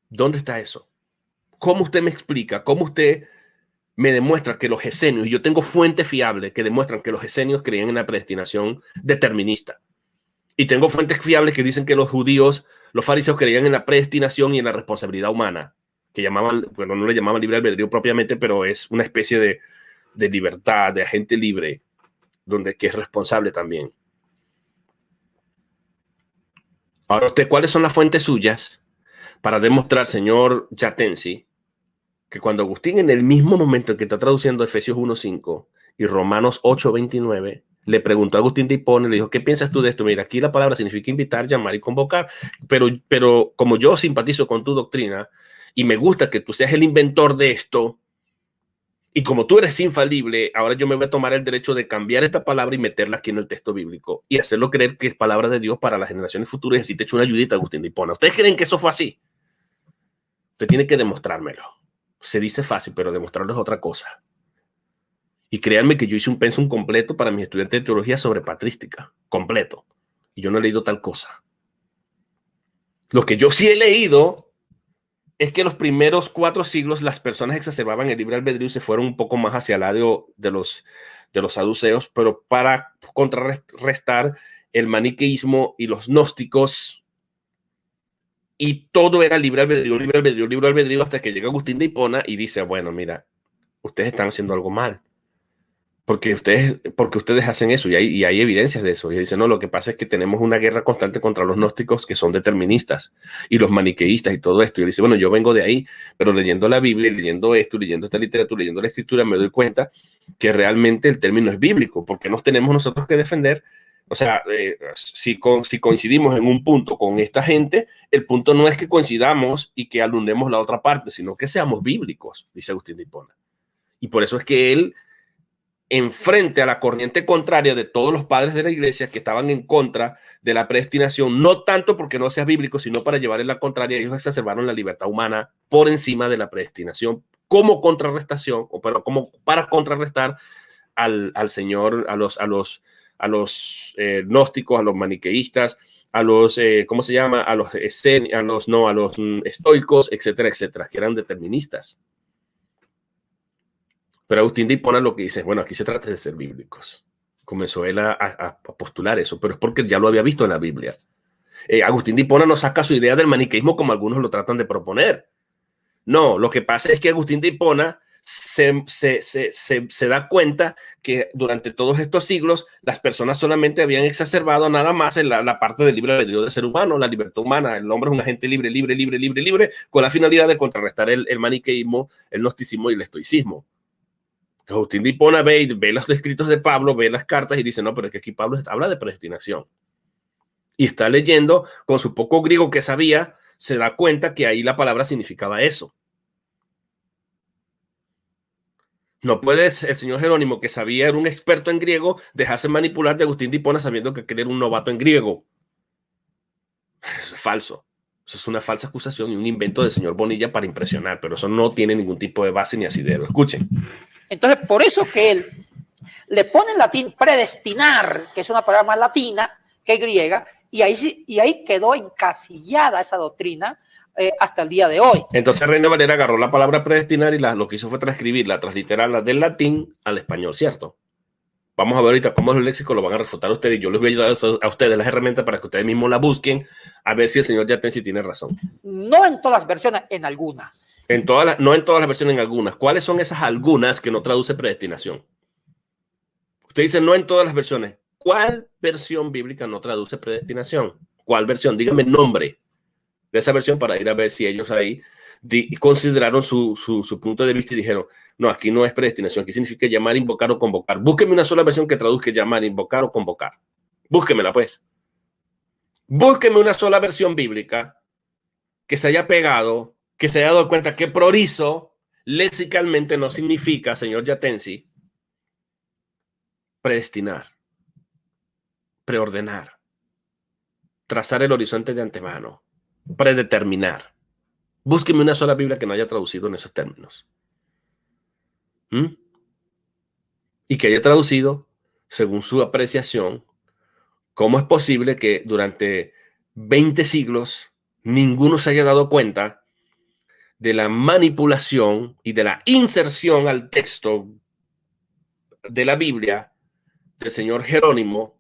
¿Dónde está eso? ¿Cómo usted me explica? ¿Cómo usted me demuestra que los esenios, y yo tengo fuentes fiables que demuestran que los esenios creían en la predestinación determinista? Y tengo fuentes fiables que dicen que los judíos, los fariseos creían en la predestinación y en la responsabilidad humana, que llamaban, bueno, no le llamaban libre albedrío propiamente, pero es una especie de libertad, de agente libre, que es responsable también. Ahora, ¿cuáles son las fuentes suyas para demostrar, señor Yatensi, que cuando Agustín, en el mismo momento en que está traduciendo Efesios 1:5 y Romanos 8:29, le preguntó a Agustín de Hipona y le dijo, ¿qué piensas tú de esto? Mira, aquí la palabra significa invitar, llamar y convocar, pero como yo simpatizo con tu doctrina y me gusta que tú seas el inventor de esto, y como tú eres infalible, ahora yo me voy a tomar el derecho de cambiar esta palabra y meterla aquí en el texto bíblico y hacerlo creer que es palabra de Dios para las generaciones futuras, y así te echo una ayudita, Agustín de Hipona. ¿Ustedes creen que eso fue así? Usted tiene que demostrármelo. Se dice fácil, pero demostrarlo es otra cosa. Y créanme que yo hice un pensum completo para mis estudiantes de teología sobre patrística, completo. Y yo no he leído tal cosa. Lo que yo sí he leído es que los primeros 4 siglos las personas exacerbaban el libre albedrío y se fueron un poco más hacia el lado de los saduceos, pero para contrarrestar el maniqueísmo y los gnósticos, y todo era libre albedrío, libre albedrío, libre albedrío, hasta que llega Agustín de Hipona y dice, bueno, mira, ustedes están haciendo algo mal. Porque ustedes hacen eso, y hay evidencias de eso. Y dice, no, lo que pasa es que tenemos una guerra constante contra los gnósticos, que son deterministas, y los maniqueístas y todo esto. Y dice, bueno, yo vengo de ahí, pero leyendo la Biblia, leyendo esto, leyendo esta literatura, leyendo la escritura, me doy cuenta que realmente el término es bíblico, porque nos tenemos nosotros que defender. O sea, si coincidimos en un punto con esta gente, el punto no es que coincidamos y que alumnemos la otra parte, sino que seamos bíblicos, dice Agustín de Hipona. Y por eso es que él, enfrente a la corriente contraria de todos los padres de la iglesia que estaban en contra de la predestinación, no tanto porque no sea bíblico, sino para llevar en la contraria, ellos exacerbaron la libertad humana por encima de la predestinación como contrarrestación, o como para contrarrestar al Señor, a los gnósticos, a los maniqueístas, a los, ¿cómo se llama? A los estoicos, etcétera, etcétera, que eran deterministas. Pero Agustín de Hipona lo que dice, bueno, aquí se trata de ser bíblicos. Comenzó él a postular eso, pero es porque ya lo había visto en la Biblia. Agustín de Hipona no saca su idea del maniqueísmo como algunos lo tratan de proponer. No, lo que pasa es que Agustín de Hipona se da cuenta que durante todos estos siglos las personas solamente habían exacerbado nada más en la parte del libre albedrío del ser humano, la libertad humana. El hombre es un agente libre, con la finalidad de contrarrestar el maniqueísmo, el gnosticismo y el estoicismo. Agustín de Hipona ve los escritos de Pablo, ve las cartas y dice, no, pero es que aquí Pablo habla de predestinación. Y está leyendo, con su poco griego que sabía, se da cuenta que ahí la palabra significaba eso. No puede el señor Jerónimo, que sabía, era un experto en griego, dejarse manipular de Agustín de Hipona sabiendo que era un novato en griego. Eso es falso. Eso es una falsa acusación y un invento del señor Bonilla para impresionar, pero eso no tiene ningún tipo de base ni asidero. Escuchen. Entonces, por eso que él le pone en latín predestinar, que es una palabra más latina que griega, y ahí quedó encasillada esa doctrina hasta el día de hoy. Entonces Reina Valera agarró la palabra predestinar y lo que hizo fue transcribirla, transliterarla del latín al español, ¿cierto? Vamos a ver ahorita cómo los léxicos lo van a refutar ustedes y yo les voy a ayudar a ustedes las herramientas para que ustedes mismos la busquen a ver si el señor Yatensi tiene razón. No en todas las versiones, en algunas. No en todas las versiones, en algunas. ¿Cuáles son esas algunas que no traduce predestinación? Usted dice no en todas las versiones. ¿Cuál versión bíblica no traduce predestinación? ¿Cuál versión? Dígame el nombre de esa versión para ir a ver si ellos ahí consideraron su punto de vista y dijeron, no, aquí no es predestinación, aquí significa llamar, invocar o convocar. Búsqueme una sola versión que traduzca llamar, invocar o convocar. Búsquemela, pues. Búsqueme una sola versión bíblica que se haya pegado, que se haya dado cuenta que prorizo lexicalmente no significa, señor Yatensi, predestinar, preordenar, trazar el horizonte de antemano, predeterminar. Búsqueme una sola Biblia que no haya traducido en esos términos. Y que haya traducido, según su apreciación, cómo es posible que durante 20 siglos ninguno se haya dado cuenta de la manipulación y de la inserción al texto de la Biblia del señor Jerónimo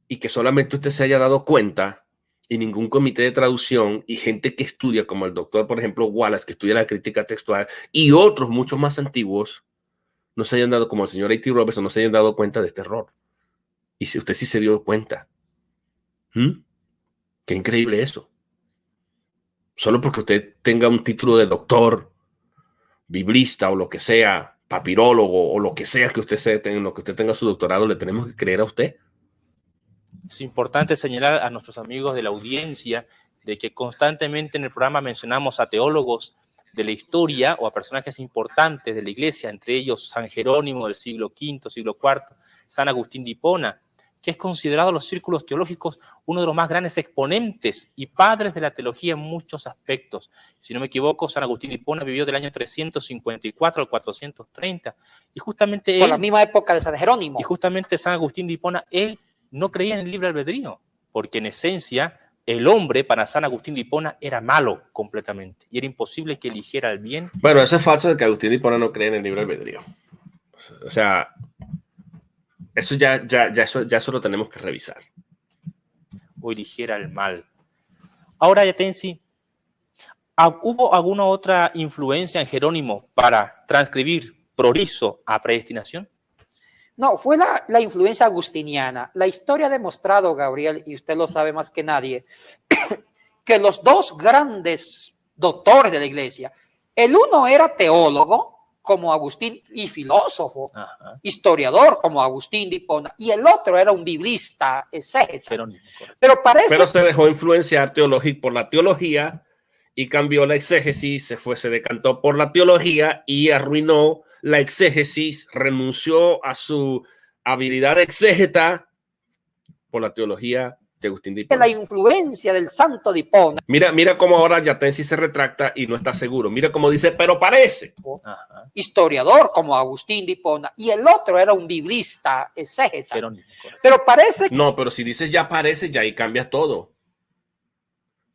y que solamente usted se haya dado cuenta y ningún comité de traducción y gente que estudia, como el doctor, por ejemplo, Wallace, que estudia la crítica textual, y otros muchos más antiguos, no se hayan dado, como el señor A.T. Robertson, no se hayan dado cuenta de este error. Y si usted sí se dio cuenta. Qué increíble eso. Solo porque usted tenga un título de doctor, biblista o lo que sea, papirólogo o lo que sea que usted sea, en lo que usted tenga su doctorado, le tenemos que creer a usted. Es importante señalar a nuestros amigos de la audiencia de que constantemente en el programa mencionamos a teólogos de la historia o a personajes importantes de la iglesia, entre ellos San Jerónimo del siglo V, siglo IV, San Agustín de Hipona, que es considerado en los círculos teológicos uno de los más grandes exponentes y padres de la teología en muchos aspectos. Si no me equivoco, San Agustín de Hipona vivió del año 354 al 430, y justamente por la misma época de San Jerónimo. Y justamente San Agustín de Hipona, él no creía en el libre albedrío, porque en esencia el hombre para San Agustín de Hipona era malo completamente y era imposible que eligiera el bien. Bueno, eso es falso de que Agustín de Hipona no cree en el libre albedrío. O sea, eso eso lo tenemos que revisar. O eligiera el mal. Ahora, Yatensi, ¿hubo alguna otra influencia en Jerónimo para transcribir prorizo a predestinación? No, fue la influencia agustiniana. La historia ha demostrado, Gabriel, y usted lo sabe más que nadie, que los dos grandes doctores de la iglesia, el uno era teólogo, como Agustín, y filósofo, historiador, como Agustín de Hipona, y el otro era un biblista, exégeta. Pero se dejó influenciar por la teología y cambió la exégesis, se decantó por la teología y arruinó la exégesis, renunció a su habilidad exégeta por la teología de Agustín de que la Hipona. influencia del santo de Hipona. Mira cómo ahora Yatensi se retracta y no está seguro. Mira cómo dice, pero parece. Ajá. Historiador como Agustín de Hipona, y el otro era un biblista exégeta. Jerónimo, correcto. Pero parece que No, pero si dices ya parece, ya ahí cambia todo.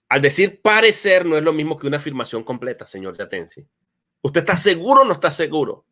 Al decir parecer no es lo mismo que una afirmación completa, señor Yatensi. ¿Usted está seguro o no está seguro?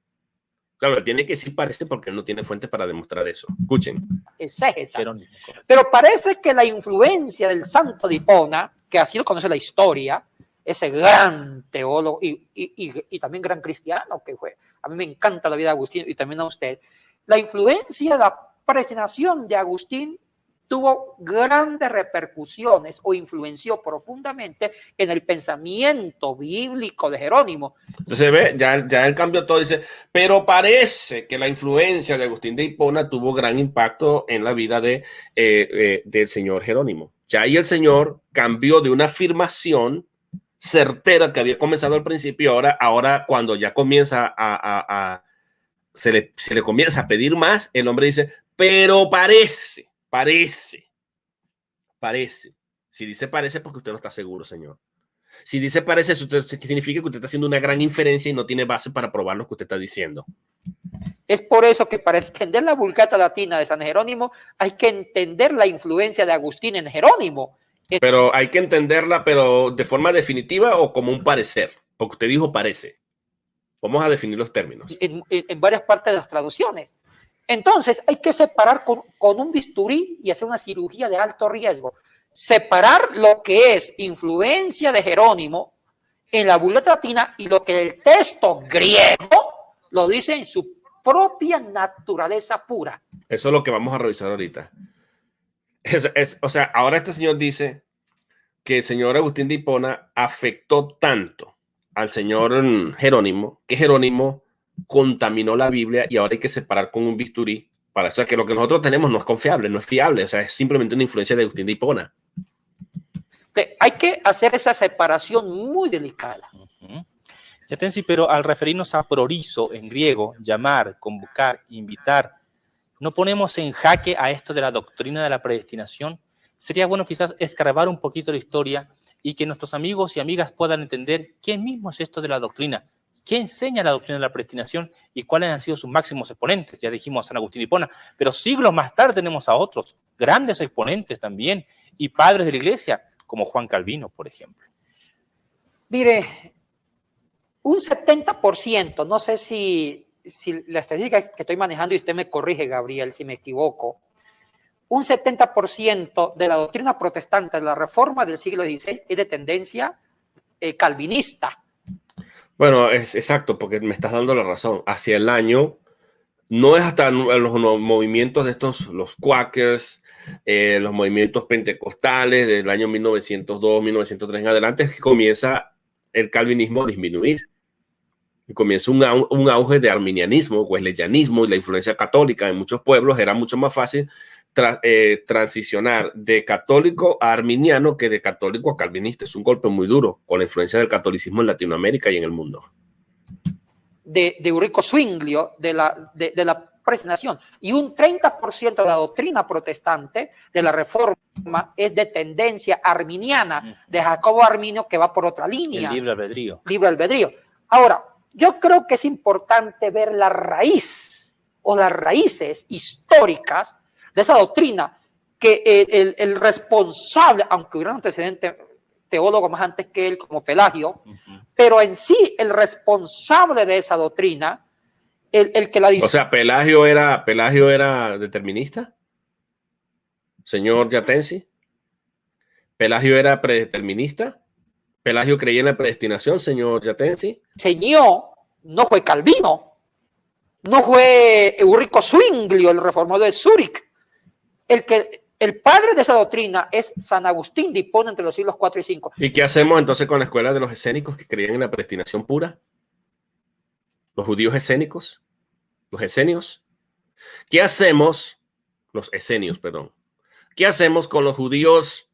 Claro, tiene que decir parece porque él no tiene fuente para demostrar eso. Escuchen. exégeta. Jerónimo, correcto. Pero parece que la influencia del santo de Hipona, que así lo conoce la historia, ese gran teólogo y también gran cristiano que fue. A mí me encanta la vida de Agustín y también a usted. La influencia de la predestinación de Agustín tuvo grandes repercusiones o influenció profundamente en el pensamiento bíblico de Jerónimo. Entonces ve, ya él cambió todo, dice, pero parece que la influencia de Agustín de Hipona tuvo gran impacto en la vida del señor Jerónimo. Ya ahí el señor cambió de una afirmación certera que había comenzado al principio, ahora cuando ya comienza se le comienza a pedir más, el hombre dice, pero parece. Si dice parece, porque usted no está seguro, señor. Si dice parece, eso significa que usted está haciendo una gran inferencia y no tiene base para probar lo que usted está diciendo. Es por eso que para entender la Vulgata Latina de San Jerónimo hay que entender la influencia de Agustín en Jerónimo. Pero hay que entenderla, pero de forma definitiva o como un parecer, porque usted dijo parece. Vamos a definir los términos. En varias partes de las traducciones. Entonces hay que separar con un bisturí y hacer una cirugía de alto riesgo. Separar lo que es influencia de Jerónimo en la Vulgata Latina y lo que el texto griego lo dice en su propia naturaleza pura. Eso es lo que vamos a revisar ahorita. O sea, ahora este señor dice que el señor Agustín de Hipona afectó tanto al señor Jerónimo, que Jerónimo contaminó la Biblia y ahora hay que separar con un bisturí. O sea, que lo que nosotros tenemos no es confiable, no es fiable, o sea, es simplemente una influencia de Agustín de Hipona. Hay que hacer esa separación muy delicada. Yatensi, pero al referirnos a prorizo en griego, llamar, convocar, invitar, ¿no ponemos en jaque a esto de la doctrina de la predestinación? Sería bueno quizás escarbar un poquito la historia y que nuestros amigos y amigas puedan entender qué mismo es esto de la doctrina, qué enseña la doctrina de la predestinación y cuáles han sido sus máximos exponentes. Ya dijimos a San Agustín de Hipona, pero siglos más tarde tenemos a otros grandes exponentes también y padres de la iglesia, como Juan Calvino, por ejemplo. Mire, un 70%, no sé si la estadística que estoy manejando, y usted me corrige, Gabriel, si me equivoco, un 70% de la doctrina protestante de la Reforma del siglo XVI es de tendencia calvinista. Bueno, es exacto, porque me estás dando la razón. Hacia el año, no es hasta los movimientos de estos, los Quakers, los movimientos pentecostales del año 1902, 1903 en adelante, es que comienza el calvinismo a disminuir. Y comienza un auge de arminianismo, wesleyanismo y la influencia católica en muchos pueblos. Era mucho más fácil transicionar de católico a arminiano que de católico a calvinista. Es un golpe muy duro con la influencia del catolicismo en Latinoamérica y en el mundo. De Eurico Zwinglio, de la predestinación. Y un 30% de la doctrina protestante de la Reforma es de tendencia arminiana, de Jacobo Arminio, que va por otra línea. El libre albedrío. Libre albedrío. Ahora, yo creo que es importante ver la raíz o las raíces históricas de esa doctrina, que el responsable, aunque hubiera un antecedente teólogo más antes que él, como Pelagio, pero en sí el responsable de esa doctrina, el que la dice. O sea, Pelagio era determinista, señor Yatensi. Pelagio era predeterminista. Pelagio creía en la predestinación, señor Yatensi. Señor, no fue Calvino, no fue Eurico Zwinglio, el reformador de Zúrich. El padre de esa doctrina es San Agustín de Hipona entre los siglos 4 y 5. ¿Y qué hacemos entonces con la escuela de los escénicos que creían en la predestinación pura? Los judíos escénicos, los esenios. ¿Qué hacemos? Los esenios, perdón. ¿Qué hacemos con los judíos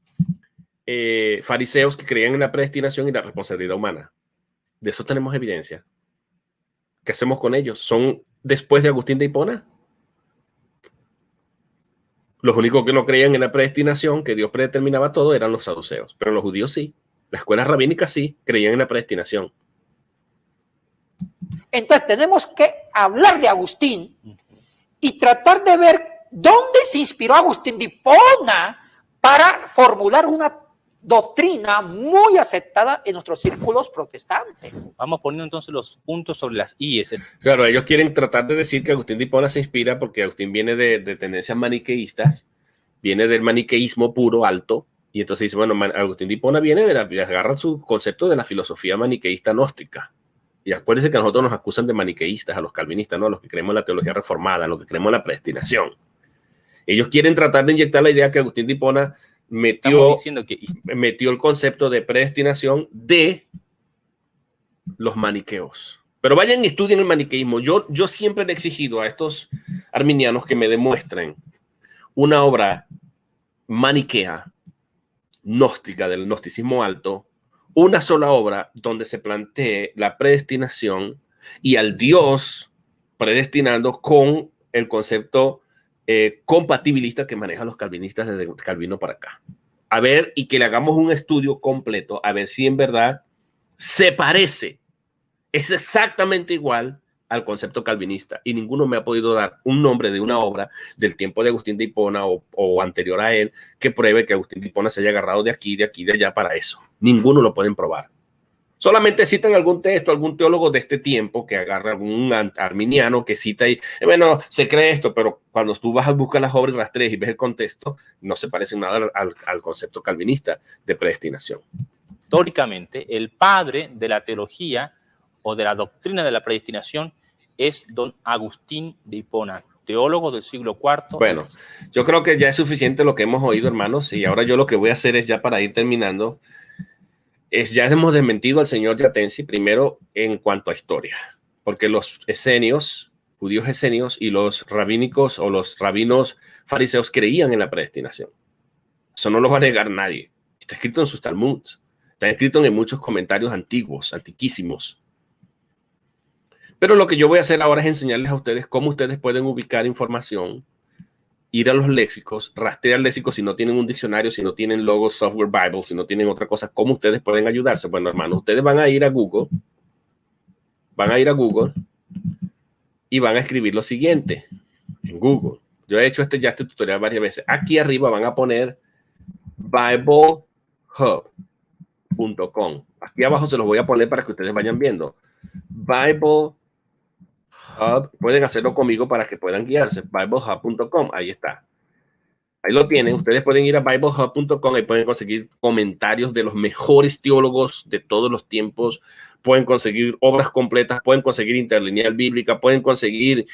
fariseos que creían en la predestinación y la responsabilidad humana? De eso tenemos evidencia. ¿Qué hacemos con ellos? ¿Son después de Agustín de Hipona? Los únicos que no creían en la predestinación, que Dios predeterminaba todo, eran los saduceos. Pero los judíos sí. Las escuelas rabínicas sí creían en la predestinación. Entonces tenemos que hablar de Agustín y tratar de ver dónde se inspiró Agustín de Hipona para formular una doctrina muy aceptada en nuestros círculos protestantes. Vamos poniendo entonces los puntos sobre las IES. Claro, ellos quieren tratar de decir que Agustín de Hipona se inspira porque Agustín viene de tendencias maniqueístas, viene del maniqueísmo puro, alto, y entonces dice, bueno, Agustín de Hipona viene agarra su concepto de la filosofía maniqueísta gnóstica. Y acuérdense que a nosotros nos acusan de maniqueístas, a los calvinistas, ¿no? A los que creemos en la teología reformada, a los que creemos en la predestinación. Ellos quieren tratar de inyectar la idea que Agustín de Hipona metió el concepto de predestinación de los maniqueos. Pero vayan y estudien el maniqueísmo. Yo siempre le he exigido a estos arminianos que me demuestren una obra maniquea, gnóstica, del gnosticismo alto, una sola obra donde se plantee la predestinación y al Dios predestinando con el concepto compatibilista que manejan los calvinistas desde Calvino para acá. A ver, y que le hagamos un estudio completo, a ver si en verdad se parece, es exactamente igual al concepto calvinista. Y ninguno me ha podido dar un nombre de una obra del tiempo de Agustín de Hipona o anterior a él que pruebe que Agustín de Hipona se haya agarrado de aquí, de allá para eso. Ninguno lo pueden probar. Solamente citan algún texto, algún teólogo de este tiempo que agarra algún arminiano que cita y, bueno, se cree esto, pero cuando tú vas a buscar las obras y rastreas y ves el contexto, no se parece nada al concepto calvinista de predestinación. Históricamente, el padre de la teología o de la doctrina de la predestinación es don Agustín de Hipona, teólogo del siglo IV. Bueno, yo creo que ya es suficiente lo que hemos oído, hermanos, y ahora yo lo que voy a hacer es ya para ir terminando, ya hemos desmentido al señor Yatensi primero en cuanto a historia, porque los esenios, judíos esenios y los rabínicos o los rabinos fariseos creían en la predestinación. Eso no lo va a negar nadie. Está escrito en sus Talmuds, está escrito en muchos comentarios antiguos, antiquísimos. Pero lo que yo voy a hacer ahora es enseñarles a ustedes cómo ustedes pueden ubicar información, ir a los léxicos, rastrear léxicos si no tienen un diccionario, si no tienen Logos Software Bible, si no tienen otra cosa, cómo ustedes pueden ayudarse. Bueno, hermanos, ustedes van a ir a Google y van a escribir lo siguiente en Google. Yo he hecho este tutorial varias veces. Aquí arriba van a poner BibleHub.com. Aquí abajo se los voy a poner para que ustedes vayan viendo. Bible Hub, pueden hacerlo conmigo para que puedan guiarse. BibleHub.com, ahí está. Ahí lo tienen. Ustedes pueden ir a BibleHub.com y pueden conseguir comentarios de los mejores teólogos de todos los tiempos. Pueden conseguir obras completas, pueden conseguir interlineal bíblica, pueden conseguir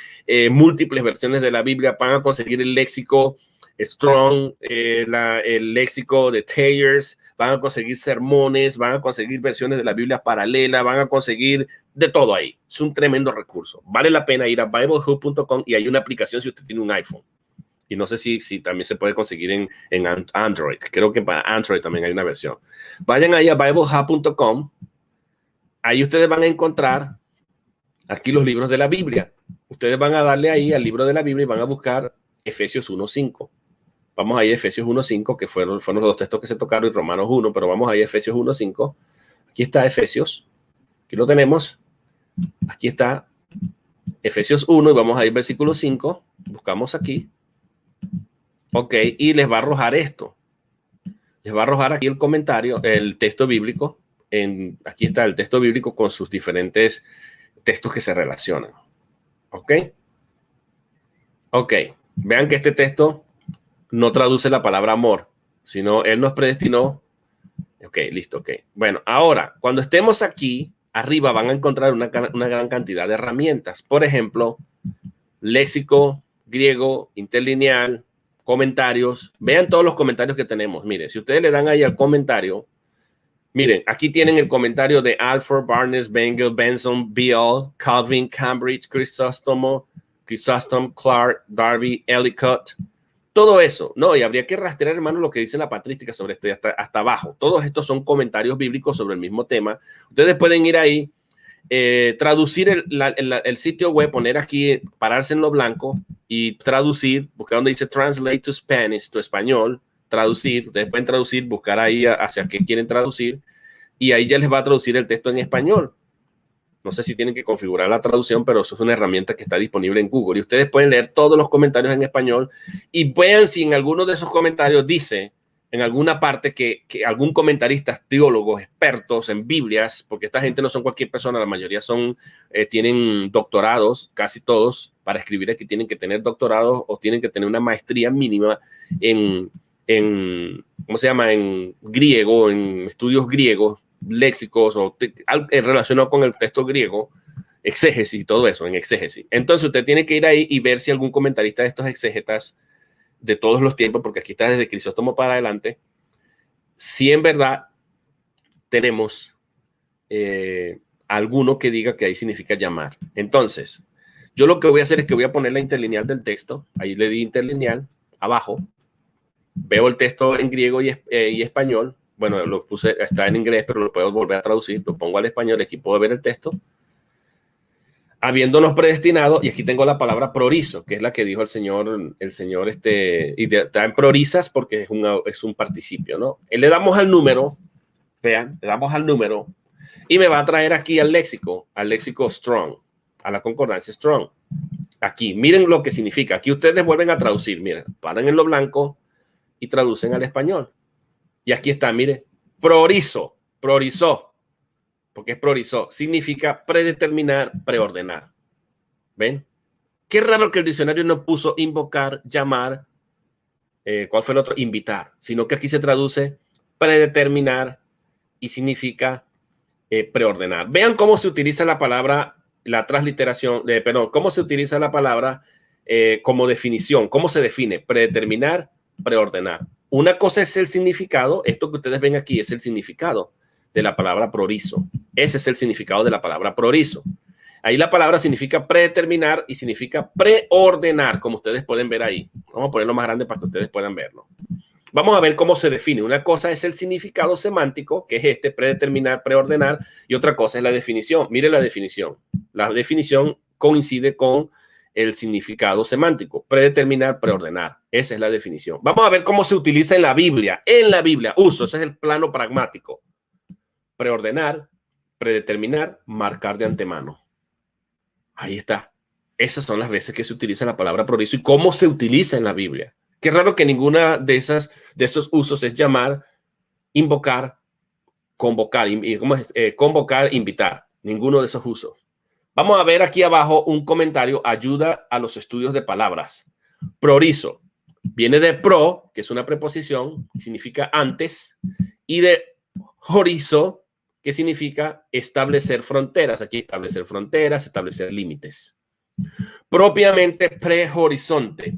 múltiples versiones de la Biblia, van a conseguir el léxico Strong, el léxico de Thayers, van a conseguir sermones, van a conseguir versiones de la Biblia paralela, van a conseguir de todo ahí. Es un tremendo recurso. Vale la pena ir a BibleHub.com y hay una aplicación si usted tiene un iPhone. Y no sé si también se puede conseguir en Android. Creo que para Android también hay una versión. Vayan ahí a BibleHub.com. Ahí ustedes van a encontrar aquí los libros de la Biblia. Ustedes van a darle ahí al libro de la Biblia y van a buscar Efesios 1.5. Vamos ahí a Efesios 1.5, que fueron los dos textos que se tocaron, y Romanos 1, pero vamos ahí a Efesios 1.5. Aquí está Efesios. Aquí lo tenemos. Aquí está Efesios 1 y vamos a ir versículo 5. Buscamos aquí. Ok, y les va a arrojar esto. Les va a arrojar aquí el comentario, el texto bíblico. Aquí está el texto bíblico con sus diferentes textos que se relacionan. Ok. Ok. Vean que este texto no traduce la palabra amor, sino Él nos predestinó. Ok, listo, ok. Bueno, ahora, cuando estemos aquí, arriba van a encontrar una gran cantidad de herramientas. Por ejemplo, léxico griego, interlineal, comentarios. Vean todos los comentarios que tenemos. Miren, si ustedes le dan ahí al comentario, miren, aquí tienen el comentario de Alford, Barnes, Bengel, Benson, Beale, Calvin, Cambridge, Chrysostom, Clark, Darby, Ellicott. Todo eso, ¿no? Y habría que rastrear, hermano, lo que dice la patrística sobre esto y hasta abajo. Todos estos son comentarios bíblicos sobre el mismo tema. Ustedes pueden ir ahí traducir el sitio web, poner aquí, pararse en lo blanco y traducir, buscar donde dice Translate to Spanish, to español, traducir, ustedes pueden traducir, buscar ahí hacia qué quieren traducir y ahí ya les va a traducir el texto en español. No sé si tienen que configurar la traducción, pero eso es una herramienta que está disponible en Google y ustedes pueden leer todos los comentarios en español y vean si en alguno de esos comentarios dice en alguna parte que algún comentarista, teólogos, expertos en Biblias, porque esta gente no son cualquier persona, la mayoría tienen doctorados, casi todos, para escribir aquí tienen que tener doctorados o tienen que tener una maestría mínima en ¿cómo se llama? En griego, en estudios griegos, léxicos o relacionado con el texto griego, exégesis y todo eso, en exégesis. Entonces usted tiene que ir ahí y ver si algún comentarista de estos exégetas de todos los tiempos, porque aquí está desde Crisóstomo para adelante, si en verdad tenemos alguno que diga que ahí significa llamar. Entonces, yo lo que voy a hacer es que voy a poner la interlineal del texto, ahí le di interlineal, abajo, veo el texto en griego y español, bueno, lo puse, está en inglés, pero lo puedo volver a traducir, lo pongo al español, aquí puedo ver el texto. Habiéndonos predestinado, y aquí tengo la palabra prorizo, que es la que dijo el señor y está en prorizas porque es un participio, ¿no? Le damos al número, vean, le damos al número y me va a traer aquí al léxico Strong, a la concordancia Strong. Aquí, miren lo que significa. Aquí ustedes vuelven a traducir, miren, paran en lo blanco y traducen al español. Y aquí está, mire, prorizó, porque es priorizó, significa predeterminar, preordenar. ¿Ven? Qué raro que el diccionario no puso invocar, llamar, ¿cuál fue el otro? Invitar, sino que aquí se traduce predeterminar y significa preordenar. Vean cómo se utiliza la palabra, la transliteración, cómo se utiliza la palabra como definición, cómo se define, predeterminar, preordenar. Una cosa es el significado, esto que ustedes ven aquí es el significado de la palabra prorizo. Ese es el significado de la palabra prorizo. Ahí la palabra significa predeterminar y significa preordenar, como ustedes pueden ver ahí. Vamos a ponerlo más grande para que ustedes puedan verlo. Vamos a ver cómo se define. Una cosa es el significado semántico, que es predeterminar, preordenar, y otra cosa es la definición. Mire la definición. La definición coincide con el significado semántico. Predeterminar, preordenar. Esa es la definición. Vamos a ver cómo se utiliza en la Biblia. En la Biblia, uso. Ese es el plano pragmático. Preordenar, predeterminar, marcar de antemano. Ahí está. Esas son las veces que se utiliza la palabra prorizo y cómo se utiliza en la Biblia. Qué raro que ninguna de estos usos es llamar, invocar, convocar, convocar, invitar. Ninguno de esos usos. Vamos a ver aquí abajo un comentario, ayuda a los estudios de palabras. Prorizo viene de pro, que es una preposición, significa antes, y de horizo, que significa establecer fronteras. Aquí establecer fronteras, establecer límites. Propiamente prehorizonte,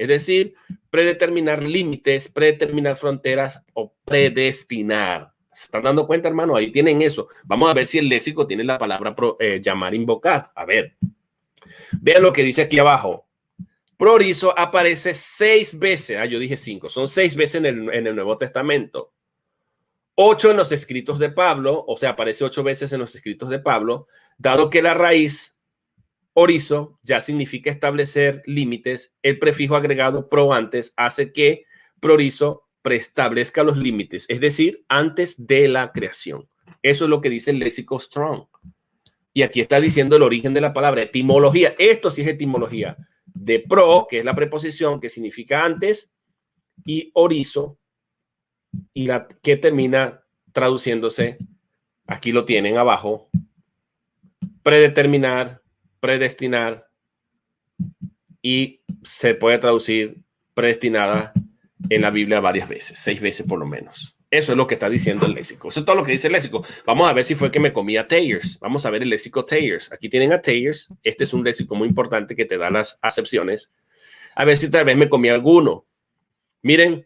es decir, predeterminar límites, predeterminar fronteras o predestinar. ¿Se están dando cuenta, hermano? Ahí tienen eso. Vamos a ver si el léxico tiene la palabra llamar, invocar. A ver. Vean lo que dice aquí abajo. Prorizo aparece 6 veces. Yo dije 5. Son 6 veces en el Nuevo Testamento. 8 en los escritos de Pablo, o sea, aparece 8 veces en los escritos de Pablo, dado que la raíz horizo ya significa establecer límites, el prefijo agregado pro antes hace que prorizo preestablezca los límites, es decir, antes de la creación. Eso es lo que dice el léxico Strong. Y aquí está diciendo el origen de la palabra, etimología. Esto sí es etimología. De pro, que es la preposición que significa antes, y horizo, y la que termina traduciéndose, aquí lo tienen abajo, predeterminar, predestinar, y se puede traducir predestinada en la Biblia varias veces, 6 veces por lo menos. Eso es lo que está diciendo el léxico. Eso es todo lo que dice el léxico. Vamos a ver si fue que me comí a Thayers. Vamos a ver el léxico Thayers. Aquí tienen a Thayers. Este es un léxico muy importante que te da las acepciones. A ver si tal vez me comí alguno. Miren,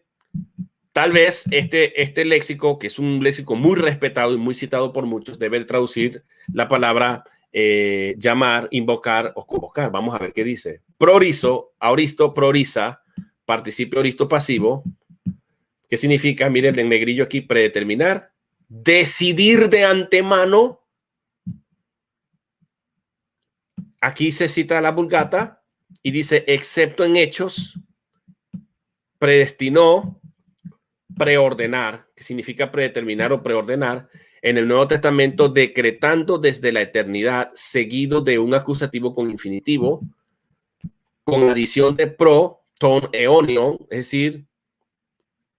tal vez este léxico, que es un léxico muy respetado y muy citado por muchos, debe traducir la palabra llamar, invocar o convocar. Vamos a ver qué dice. Prorizo, aoristo, proriza, participio aoristo pasivo. ¿Qué significa? Miren en negrillo aquí, predeterminar, decidir de antemano, aquí se cita la Vulgata y dice, excepto en Hechos, predestinó, preordenar, que significa predeterminar o preordenar, en el Nuevo Testamento, decretando desde la eternidad, seguido de un acusativo con infinitivo, con adición de pro, ton eonion, es decir,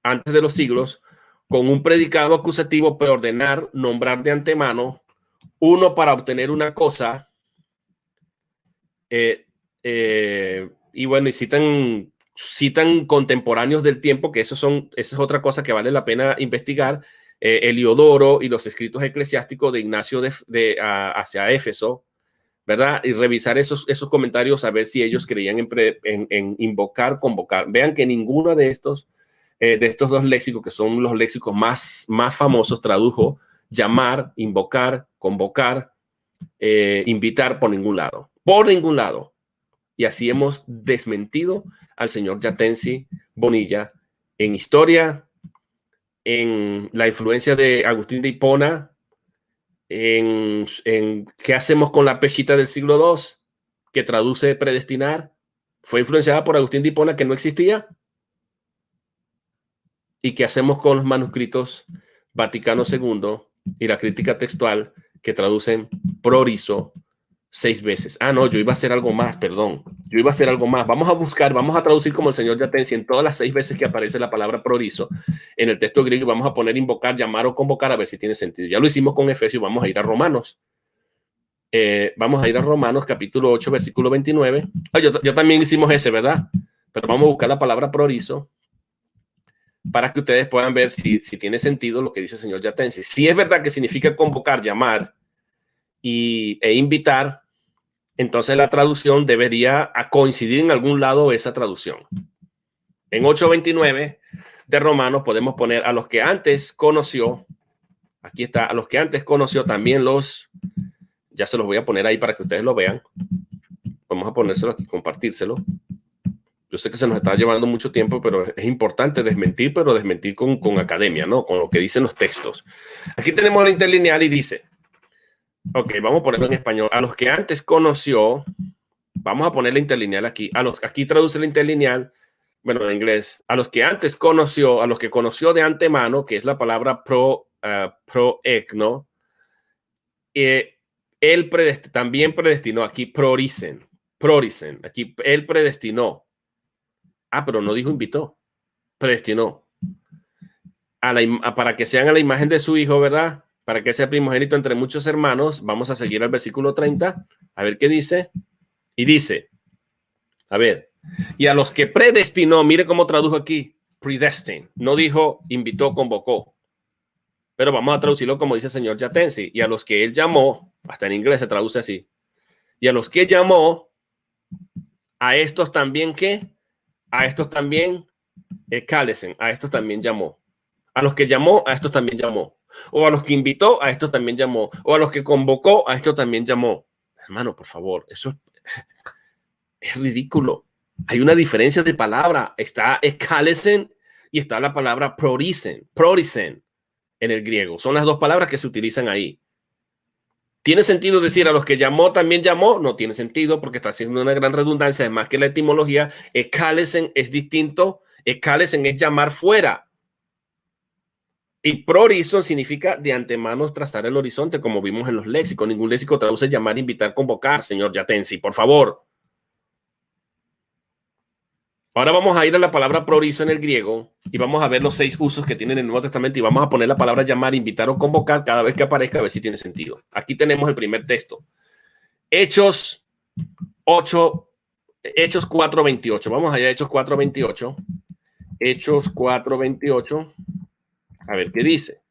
antes de los siglos, con un predicado acusativo, preordenar, nombrar de antemano, uno para obtener una cosa, y bueno, y citan contemporáneos del tiempo, que esa es otra cosa que vale la pena investigar, Heliodoro y los escritos eclesiásticos de Ignacio hacia Éfeso, ¿verdad? Y revisar esos comentarios, a ver si ellos creían en invocar, convocar. Vean que ninguno de estos dos léxicos, que son los léxicos más famosos, tradujo llamar, invocar, convocar, invitar por ningún lado. Por ningún lado. Y así hemos desmentido al señor Yatensi Bonilla en historia, en la influencia de Agustín de Hipona, en qué hacemos con la pechita del siglo II, que traduce predestinar, fue influenciada por Agustín de Hipona, que no existía. ¿Y qué hacemos con los manuscritos Vaticano II y la crítica textual, que traducen prorizo 6 veces? Ah, no, yo iba a hacer algo más, perdón. Yo iba a hacer algo más. Vamos a traducir como el señor Yatensi en todas las 6 veces que aparece la palabra prorizo en el texto griego, y vamos a poner invocar, llamar o convocar, a ver si tiene sentido. Ya lo hicimos con Efesios, vamos a ir a Romanos. Vamos a ir a Romanos capítulo 8, versículo 29. Yo también hicimos ese, ¿verdad? Pero vamos a buscar la palabra prorizo para que ustedes puedan ver si tiene sentido lo que dice el señor Yatensi. Si es verdad que significa convocar, llamar e invitar, entonces la traducción debería coincidir en algún lado esa traducción. En 8:29 de Romanos podemos poner a los que antes conoció. Aquí está, a los que antes conoció también ya se los voy a poner ahí para que ustedes lo vean. Vamos a ponérselo aquí, compartírselo. Yo sé que se nos está llevando mucho tiempo, pero es importante desmentir, pero desmentir con academia, ¿no? Con lo que dicen los textos. Aquí tenemos la interlineal y dice, ok, vamos a ponerlo en español. A los que antes conoció, vamos a poner la interlineal aquí. Aquí traduce la interlineal, bueno, en inglés. A los que antes conoció, a los que conoció de antemano, que es la palabra proecno, él también predestinó. Aquí proricen. Aquí él predestinó. Ah, pero no dijo invitó. Predestinó. Para que sean a la imagen de su hijo, ¿verdad? Para que sea primogénito entre muchos hermanos. Vamos a seguir al versículo 30. A ver qué dice. Y dice, a ver, y a los que predestinó, mire cómo tradujo aquí, predestined. No dijo invitó, convocó. Pero vamos a traducirlo como dice el señor Yatensi. Y a los que él llamó, hasta en inglés se traduce así. Y a los que llamó, a estos también, ¿qué? A estos también, cálesen, a estos también llamó. A los que llamó, a estos también llamó. O a los que invitó, a estos también llamó. O a los que convocó, a estos también llamó. Hermano, por favor, eso es ridículo. Hay una diferencia de palabra. Está cálesen y está la palabra proricen en el griego. Son las dos palabras que se utilizan ahí. ¿Tiene sentido decir a los que llamó también llamó? No tiene sentido, porque está haciendo una gran redundancia. Además que la etimología, cálesen es distinto. Cálesen es llamar fuera. Y prorison significa de antemano trazar el horizonte, como vimos en los léxicos. Ningún léxico traduce llamar, invitar, convocar, señor Yatensi, por favor. Ahora vamos a ir a la palabra prorizo en el griego y vamos a ver los 6 usos que tiene en el Nuevo Testamento, y vamos a poner la palabra llamar, invitar o convocar cada vez que aparezca, a ver si tiene sentido. Aquí tenemos el primer texto. Hechos 4:28. Vamos allá a Hechos 4:28. Hechos 4:28. A ver qué dice.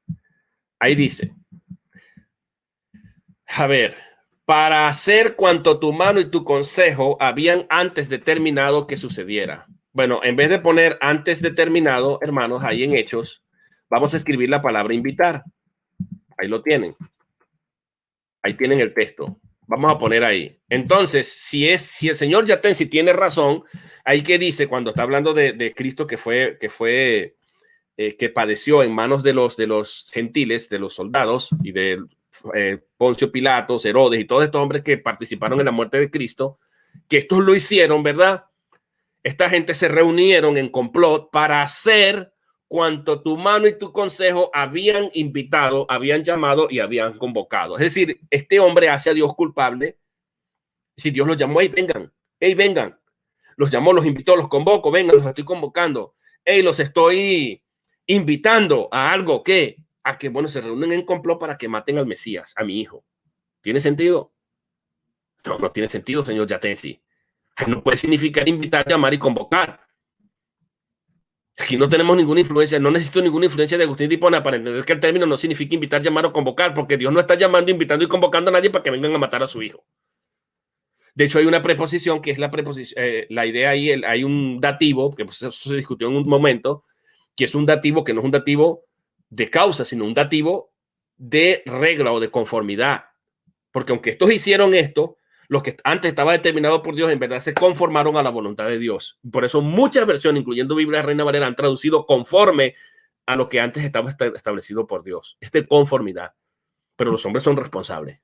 Ahí dice. A ver. Para hacer cuanto tu mano y tu consejo habían antes determinado que sucediera. Bueno, en vez de poner antes determinado, hermanos, ahí en Hechos, vamos a escribir la palabra invitar. Ahí lo tienen. Ahí tienen el texto. Vamos a poner ahí. Entonces, si el señor Yatensi tiene razón, ahí que dice cuando está hablando de Cristo que padeció en manos de los gentiles, de los soldados y de Poncio Pilatos, Herodes y todos estos hombres que participaron en la muerte de Cristo, que estos lo hicieron, ¿verdad? Esta gente se reunieron en complot para hacer cuanto tu mano y tu consejo habían invitado, habían llamado y habían convocado. Es decir, este hombre hace a Dios culpable. Si Dios los llamó, hey, vengan. Los llamó, los invitó, los convoco, vengan, los estoy convocando. Hey, los estoy invitando a algo a que, bueno, se reúnen en complot para que maten al Mesías, a mi hijo. ¿Tiene sentido? No, no tiene sentido, señor Yatensi. No puede significar invitar, llamar y convocar. Aquí no tenemos ninguna influencia, no necesito ninguna influencia de Agustín de Hipona para entender que el término no significa invitar, llamar o convocar, porque Dios no está llamando, invitando y convocando a nadie para que vengan a matar a su hijo. De hecho, hay una preposición que es la preposición, la idea ahí, hay un dativo, que pues, eso se discutió en un momento, que es un dativo que no es un dativo de causa, sino un dativo de regla o de conformidad. Porque aunque estos hicieron esto, lo que antes estaba determinado por Dios, en verdad se conformaron a la voluntad de Dios. Por eso muchas versiones, incluyendo Biblia Reina Valera, han traducido conforme a lo que antes estaba establecido por Dios. Esta conformidad. Pero los hombres son responsables.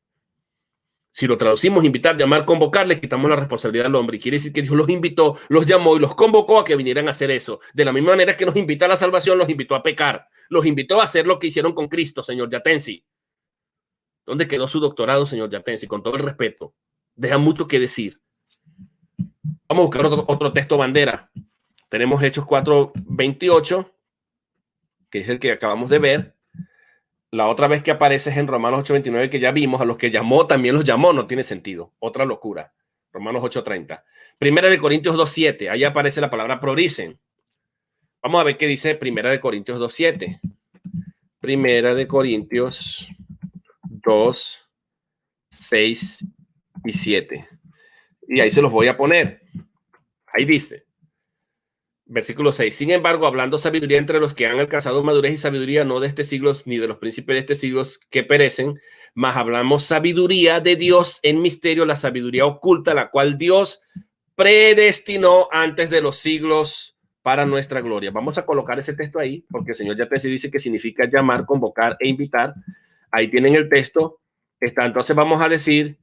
Si lo traducimos, invitar, llamar, convocar, le quitamos la responsabilidad al hombre. Y quiere decir que Dios los invitó, los llamó y los convocó a que vinieran a hacer eso. De la misma manera que nos invita a la salvación, los invitó a pecar. Los invitó a hacer lo que hicieron con Cristo, señor Yatensi. ¿Dónde quedó su doctorado, señor Yatensi? Con todo el respeto. Deja mucho que decir. Vamos a buscar otro texto bandera. Tenemos Hechos 4:28, que es el que acabamos de ver. La otra vez que aparece es en Romanos 8:29, que ya vimos. A los que llamó también los llamó. No tiene sentido. Otra locura. Romanos 8:30. Primera de Corintios 2:7. Ahí aparece la palabra proricen. Vamos a ver qué dice Primera de Corintios 2:7. Primera de Corintios 2, 6 y 7. Y ahí se los voy a poner. Ahí dice, versículo 6. Sin embargo, hablando sabiduría entre los que han alcanzado madurez y sabiduría, no de este siglo ni de los príncipes de este siglo que perecen, mas hablamos sabiduría de Dios en misterio, la sabiduría oculta, la cual Dios predestinó antes de los siglos para nuestra gloria. Vamos a colocar ese texto ahí, porque el Señor Yatensi dice que significa llamar, convocar e invitar. Ahí tienen el texto. Entonces vamos a decir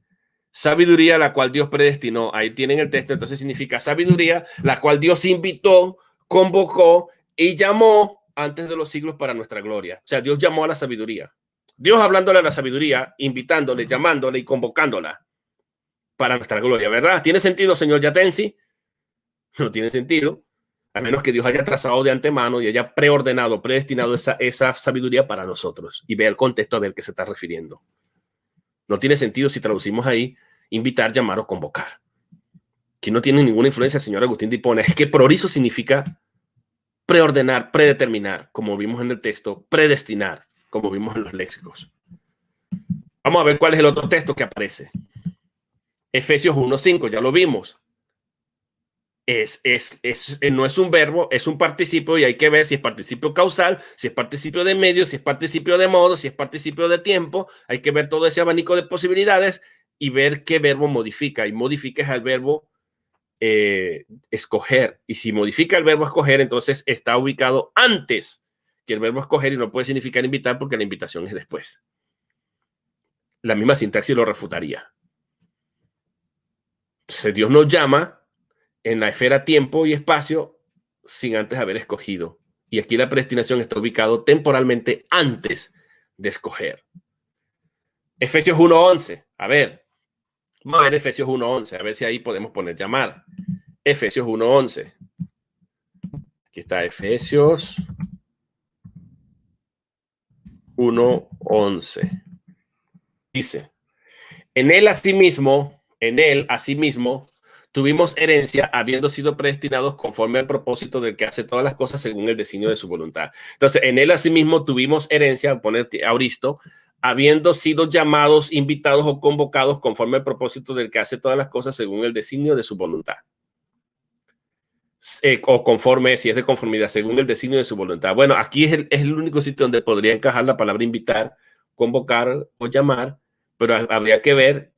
sabiduría, la cual Dios predestinó. Ahí tienen el texto. Entonces significa sabiduría, la cual Dios invitó, convocó y llamó antes de los siglos para nuestra gloria. O sea, Dios llamó a la sabiduría. Dios hablándole a la sabiduría, invitándole, llamándole y convocándola para nuestra gloria, ¿verdad? ¿Tiene sentido, señor Yatensi? No tiene sentido, a menos que Dios haya trazado de antemano y haya preordenado, predestinado esa sabiduría para nosotros. Y vea el contexto a ver qué se está refiriendo. No tiene sentido si traducimos ahí invitar, llamar o convocar. Que no tiene ninguna influencia, señor Agustín de Hipona. Es que prorizo significa preordenar, predeterminar, como vimos en el texto, predestinar, como vimos en los léxicos. Vamos a ver cuál es el otro texto que aparece. Efesios 1:5, ya lo vimos. No es un verbo, es un participio y hay que ver si es participio causal, si es participio de medio, si es participio de modo, si es participio de tiempo. Hay que ver todo ese abanico de posibilidades y ver qué verbo modifica. Y modifica es el verbo escoger. Y si modifica el verbo escoger, entonces está ubicado antes que el verbo escoger y no puede significar invitar porque la invitación es después. La misma sintaxis lo refutaría. Entonces Dios nos llama en la esfera tiempo y espacio sin antes haber escogido. Y aquí la predestinación está ubicado temporalmente antes de escoger. Efesios 1:11. A ver, vamos a ver Efesios 1:11. A ver si ahí podemos poner llamar. Efesios 1:11. Aquí está Efesios 1:11. Dice, en él asimismo, tuvimos herencia, habiendo sido predestinados conforme al propósito del que hace todas las cosas según el designio de su voluntad. Entonces, en él asimismo tuvimos herencia, poner auristo, habiendo sido llamados, invitados o convocados conforme al propósito del que hace todas las cosas según el designio de su voluntad. O conforme, si es de conformidad, según el designio de su voluntad. Bueno, aquí es el único sitio donde podría encajar la palabra invitar, convocar o llamar, pero habría que ver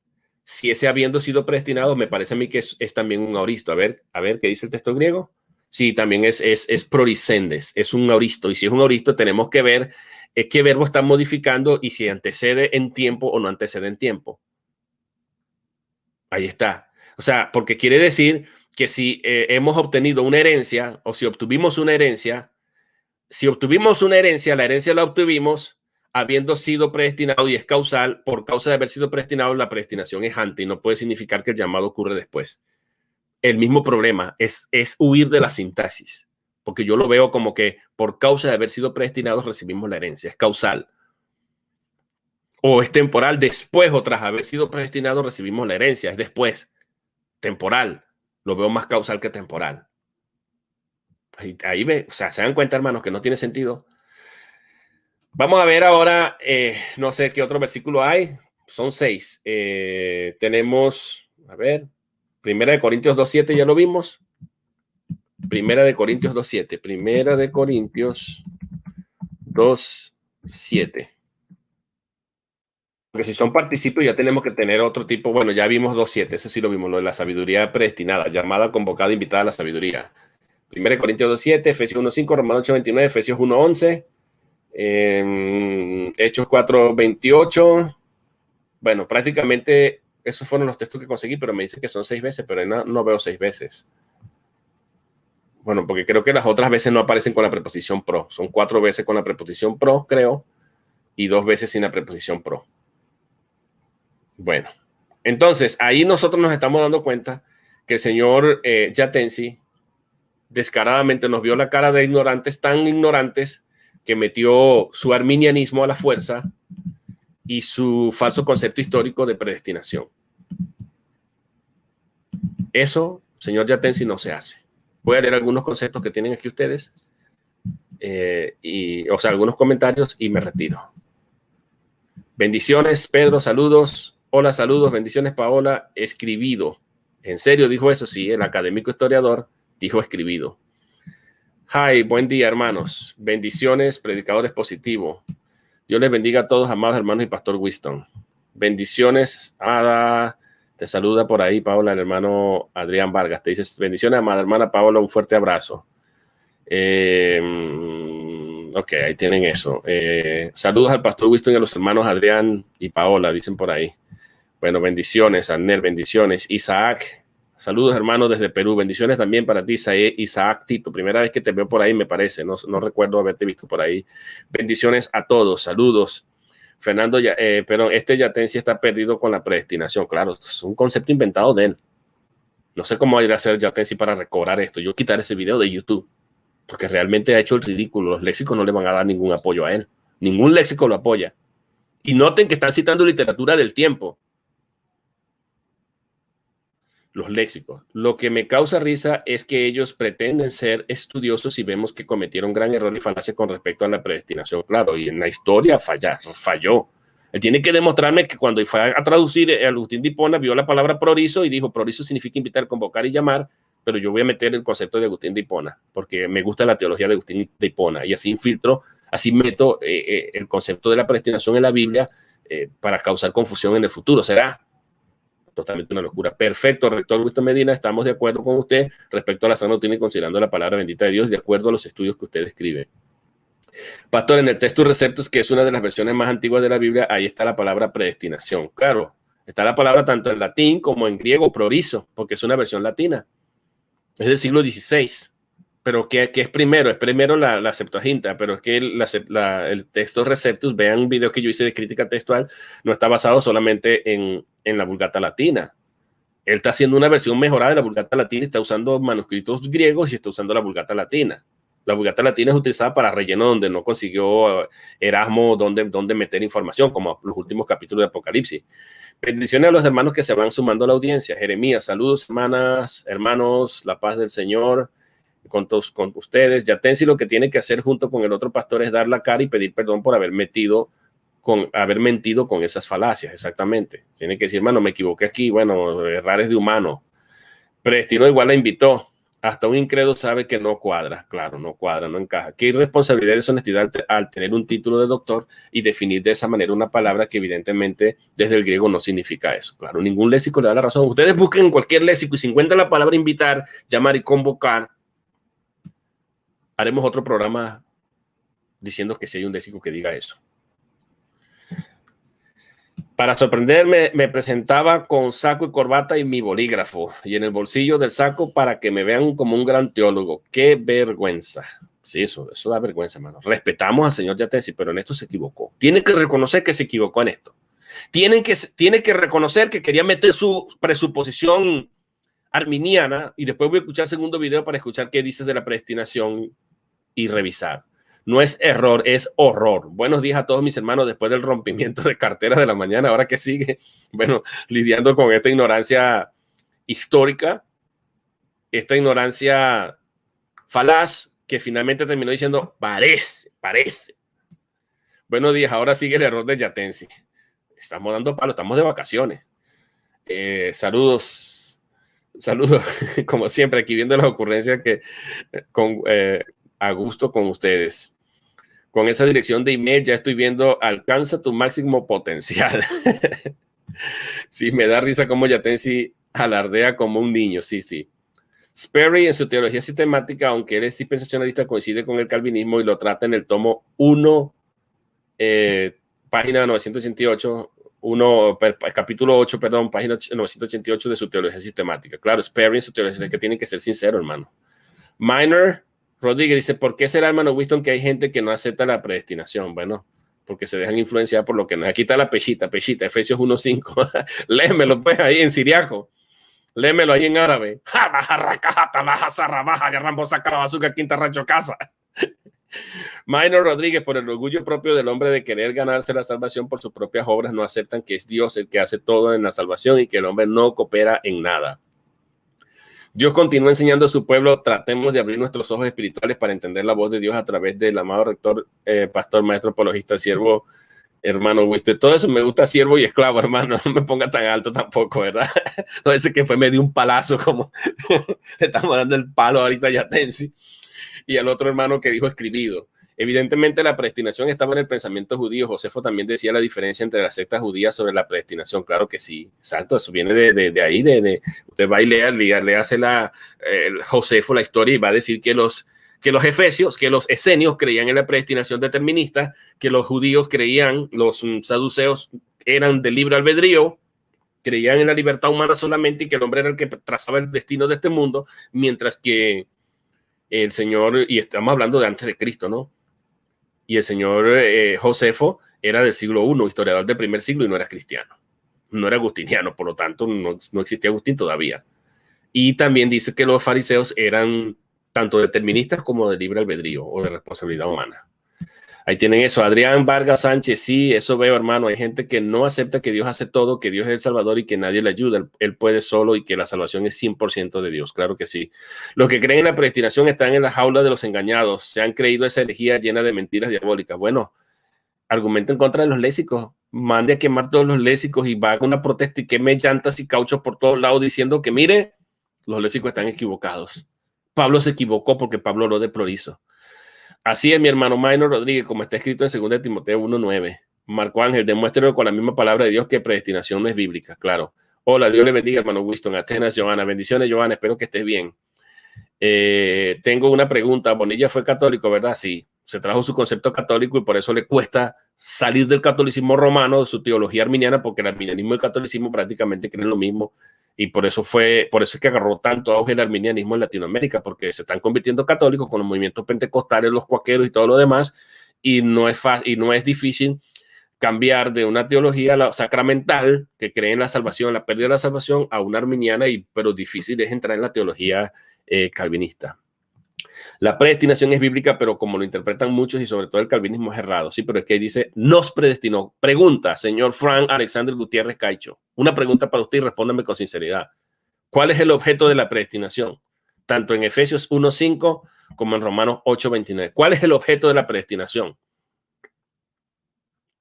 si ese habiendo sido predestinado, me parece a mí que es también un auristo. A ver, ¿qué dice el texto griego? Sí, también es prorisendes, es un auristo. Y si es un auristo, tenemos que ver qué verbo está modificando y si antecede en tiempo o no antecede en tiempo. Ahí está. O sea, porque quiere decir que si hemos obtenido una herencia o si obtuvimos una herencia, la herencia la obtuvimos habiendo sido predestinado y es causal. Por causa de haber sido predestinado, la predestinación es antes y no puede significar que el llamado ocurre después. El mismo problema es huir de la sintaxis, porque yo lo veo como que por causa de haber sido predestinados recibimos la herencia, es causal. O es temporal, después o tras haber sido predestinados recibimos la herencia, es después, temporal. Lo veo más causal que temporal. Ahí ve, o sea, se dan cuenta, hermanos, que no tiene sentido. Vamos a ver ahora, no sé qué otro versículo hay, son 6. Tenemos, a ver, 1 Corintios 2:7, ya lo vimos. 1 Corintios 2:7. 1 Corintios 2:7. Porque si son participios ya tenemos que tener otro tipo. Bueno, ya vimos 2:7, ese sí lo vimos, lo de la sabiduría predestinada, llamada, convocada, invitada a la sabiduría. 1 Corintios 2:7, Efesios 1:5, Romanos 8:29, Efesios 1:11, Hechos 4:28. Bueno, prácticamente esos fueron los textos que conseguí, pero me dice que son 6 veces, pero no veo 6 veces. Bueno, porque creo que las otras veces no aparecen con la preposición pro. Son 4 veces con la preposición pro, creo, y 2 veces sin la preposición pro. Bueno, entonces ahí nosotros nos estamos dando cuenta que el señor Yatensi descaradamente nos vio la cara de ignorantes, tan ignorantes que metió su arminianismo a la fuerza y su falso concepto histórico de predestinación. Eso, señor Yatensi, no se hace. Voy a leer algunos conceptos que tienen aquí ustedes, o sea, algunos comentarios y me retiro. Bendiciones, Pedro, saludos. Hola, saludos, bendiciones, Paola. Escribido. ¿En serio dijo eso? Sí, el académico historiador dijo escribido. Hi, buen día, hermanos. Bendiciones, predicadores positivos. Dios les bendiga a todos, amados hermanos y Pastor Winston. Bendiciones, Ada. Te saluda por ahí, Paola, el hermano Adrián Vargas. Te dices, bendiciones, amada hermana Paola, un fuerte abrazo. Ok, ahí tienen eso. Saludos al Pastor Winston y a los hermanos Adrián y Paola, dicen por ahí. Bueno, bendiciones, Arnel, bendiciones. Isaac, saludos, hermanos, desde Perú. Bendiciones también para ti, Isaac Tito. Primera vez que te veo por ahí, me parece. No recuerdo haberte visto por ahí. Bendiciones a todos, saludos. Fernando, pero este Yatensi está perdido con la predestinación. Claro, es un concepto inventado de él. No sé cómo ir a hacer Yatensi para recobrar esto. Yo quitaré ese video de YouTube, porque realmente ha hecho el ridículo. Los léxicos no le van a dar ningún apoyo a él. Ningún léxico lo apoya. Y noten que están citando literatura del tiempo. Los léxicos. Lo que me causa risa es que ellos pretenden ser estudiosos y vemos que cometieron gran error y falacia con respecto a la predestinación. Claro, y en la historia falló. Él tiene que demostrarme que cuando fue a traducir, Agustín de Hipona vio la palabra prorizo y dijo, prorizo significa invitar, convocar y llamar, pero yo voy a meter el concepto de Agustín de Hipona, porque me gusta la teología de Agustín de Hipona, y así infiltro, así meto el concepto de la predestinación en la Biblia para causar confusión en el futuro. ¿Será? Totalmente una locura. Perfecto, rector Winston Medina, estamos de acuerdo con usted respecto a la sana doctrina y considerando la palabra bendita de Dios, de acuerdo a los estudios que usted escribe. Pastor, en el Textus Receptus, que es una de las versiones más antiguas de la Biblia, ahí está la palabra predestinación. Claro, está la palabra tanto en latín como en griego, prorizo, porque es una versión latina. Es del siglo XVI. Pero ¿qué es primero? Es primero la Septuaginta, pero es que el Textus Receptus, vean un video que yo hice de crítica textual, no está basado solamente en la Vulgata Latina. Él está haciendo una versión mejorada de la Vulgata Latina y está usando manuscritos griegos y está usando la Vulgata Latina. La Vulgata Latina es utilizada para relleno donde no consiguió Erasmo donde meter información, como los últimos capítulos de Apocalipsis. Bendiciones a los hermanos que se van sumando a la audiencia. Jeremías, saludos, hermanas, hermanos, la paz del Señor con ustedes. Yatensi lo que tiene que hacer junto con el otro pastor es dar la cara y pedir perdón por haber mentido con esas falacias. Exactamente. Tiene que decir, hermano, me equivoqué aquí. Bueno, errores de humano. Predestinó igual la invitó. Hasta un incrédulo sabe que no cuadra. Claro, no cuadra, no encaja. Qué irresponsabilidad y deshonestidad al tener un título de doctor y definir de esa manera una palabra que evidentemente desde el griego no significa eso. Claro, ningún léxico le da la razón. Ustedes busquen en cualquier léxico y si encuentran la palabra invitar, llamar y convocar, haremos otro programa diciendo que sí hay un léxico que diga eso. Para sorprenderme, me presentaba con saco y corbata y mi bolígrafo, y en el bolsillo del saco para que me vean como un gran teólogo. ¡Qué vergüenza! Sí, eso da vergüenza, hermano. Respetamos al señor Yatensi, pero en esto se equivocó. Tiene que reconocer que se equivocó en esto. Tiene que reconocer que quería meter su presuposición arminiana, y después voy a escuchar el segundo video para escuchar qué dices de la predestinación y revisar. No es error, es horror. Buenos días a todos mis hermanos después del rompimiento de cartera de la mañana. Ahora que sigue, bueno, lidiando con esta ignorancia histórica, esta ignorancia falaz, que finalmente terminó diciendo, parece. Buenos días, ahora sigue el error de Yatensi. Estamos dando palo, estamos de vacaciones. Saludos, como siempre, aquí viendo las ocurrencias que a gusto con ustedes. Con esa dirección de email ya estoy viendo, alcanza tu máximo potencial. Sí, me da risa como Yatensi alardea como un niño, sí. Sperry en su teología sistemática, aunque él es dispensacionalista, coincide con el calvinismo y lo trata en el tomo 1, página 988, capítulo 8, perdón, página 988 de su teología sistemática. Claro, Sperry en su teología, es que tiene que ser sincero, hermano. Minor Rodríguez dice, ¿por qué será, hermano Winston, que hay gente que no acepta la predestinación? Bueno, porque se dejan influenciar por lo que no. Aquí está la pechita, Efesios 1:5. Léemelo pues ahí en siriaco. Léemelo ahí en árabe. Minor Rodríguez, por el orgullo propio del hombre de querer ganarse la salvación por sus propias obras, no aceptan que es Dios el que hace todo en la salvación y que el hombre no coopera en nada. Dios continúa enseñando a su pueblo, tratemos de abrir nuestros ojos espirituales para entender la voz de Dios a través del amado rector, pastor, maestro, apologista, siervo, hermano Winston. Todo eso me gusta, siervo y esclavo, hermano. No me ponga tan alto tampoco, ¿verdad? No, ese que fue me dio un palazo como le estamos dando el palo ahorita a Yatensi. Y al otro hermano que dijo escribido. Evidentemente la predestinación estaba en el pensamiento judío. Josefo también decía la diferencia entre las sectas judías sobre la predestinación. Claro que sí, exacto, eso viene de ahí. Usted va y le hace Josefo la historia y va a decir que los efesios, que los esenios creían en la predestinación determinista, que los judíos creían, los saduceos eran de libre albedrío, creían en la libertad humana solamente y que el hombre era el que trazaba el destino de este mundo, mientras que el Señor, y estamos hablando de antes de Cristo, ¿no? Y el señor Josefo era del siglo I, historiador del primer siglo, y no era cristiano, no era agustiniano, por lo tanto no existía Agustín todavía. Y también dice que los fariseos eran tanto deterministas como de libre albedrío o de responsabilidad humana. Ahí tienen eso. Adrián Vargas Sánchez, sí, eso veo, hermano. Hay gente que no acepta que Dios hace todo, que Dios es el Salvador y que nadie le ayuda. Él puede solo y que la salvación es 100% de Dios. Claro que sí. Los que creen en la predestinación están en la jaula de los engañados. Se han creído esa herejía llena de mentiras diabólicas. Bueno, argumento en contra de los léxicos. Mande a quemar todos los léxicos y va a una protesta y queme llantas y cauchos por todos lados diciendo que, mire, los léxicos están equivocados. Pablo se equivocó porque Pablo lo de prorizo. Así es, mi hermano Minor Rodríguez, como está escrito en 2 Timoteo 1:9. Marco Ángel, demuéstrelo con la misma palabra de Dios que predestinación no es bíblica, claro. Hola, Dios le bendiga, hermano Winston. Atenas, Johanna. Bendiciones, Johanna. Espero que estés bien. Tengo una pregunta. Bonilla fue católico, ¿verdad? Sí. Se trajo su concepto católico y por eso le cuesta salir del catolicismo romano, de su teología arminiana, porque el arminianismo y el catolicismo prácticamente creen lo mismo. Y por eso es que agarró tanto auge el arminianismo en Latinoamérica, porque se están convirtiendo católicos con los movimientos pentecostales, los cuaqueros y todo lo demás, y no es fácil, y no es difícil cambiar de una teología sacramental que cree en la salvación, la pérdida de la salvación, a una arminiana, pero difícil es entrar en la teología calvinista. La predestinación es bíblica, pero como lo interpretan muchos y sobre todo el calvinismo es errado. Sí, pero es que dice, nos predestinó. Pregunta, señor Frank Alexander Gutiérrez Caicho. Una pregunta para usted y respóndame con sinceridad. ¿Cuál es el objeto de la predestinación? Tanto en Efesios 1:5 como en Romanos 8:29. ¿Cuál es el objeto de la predestinación?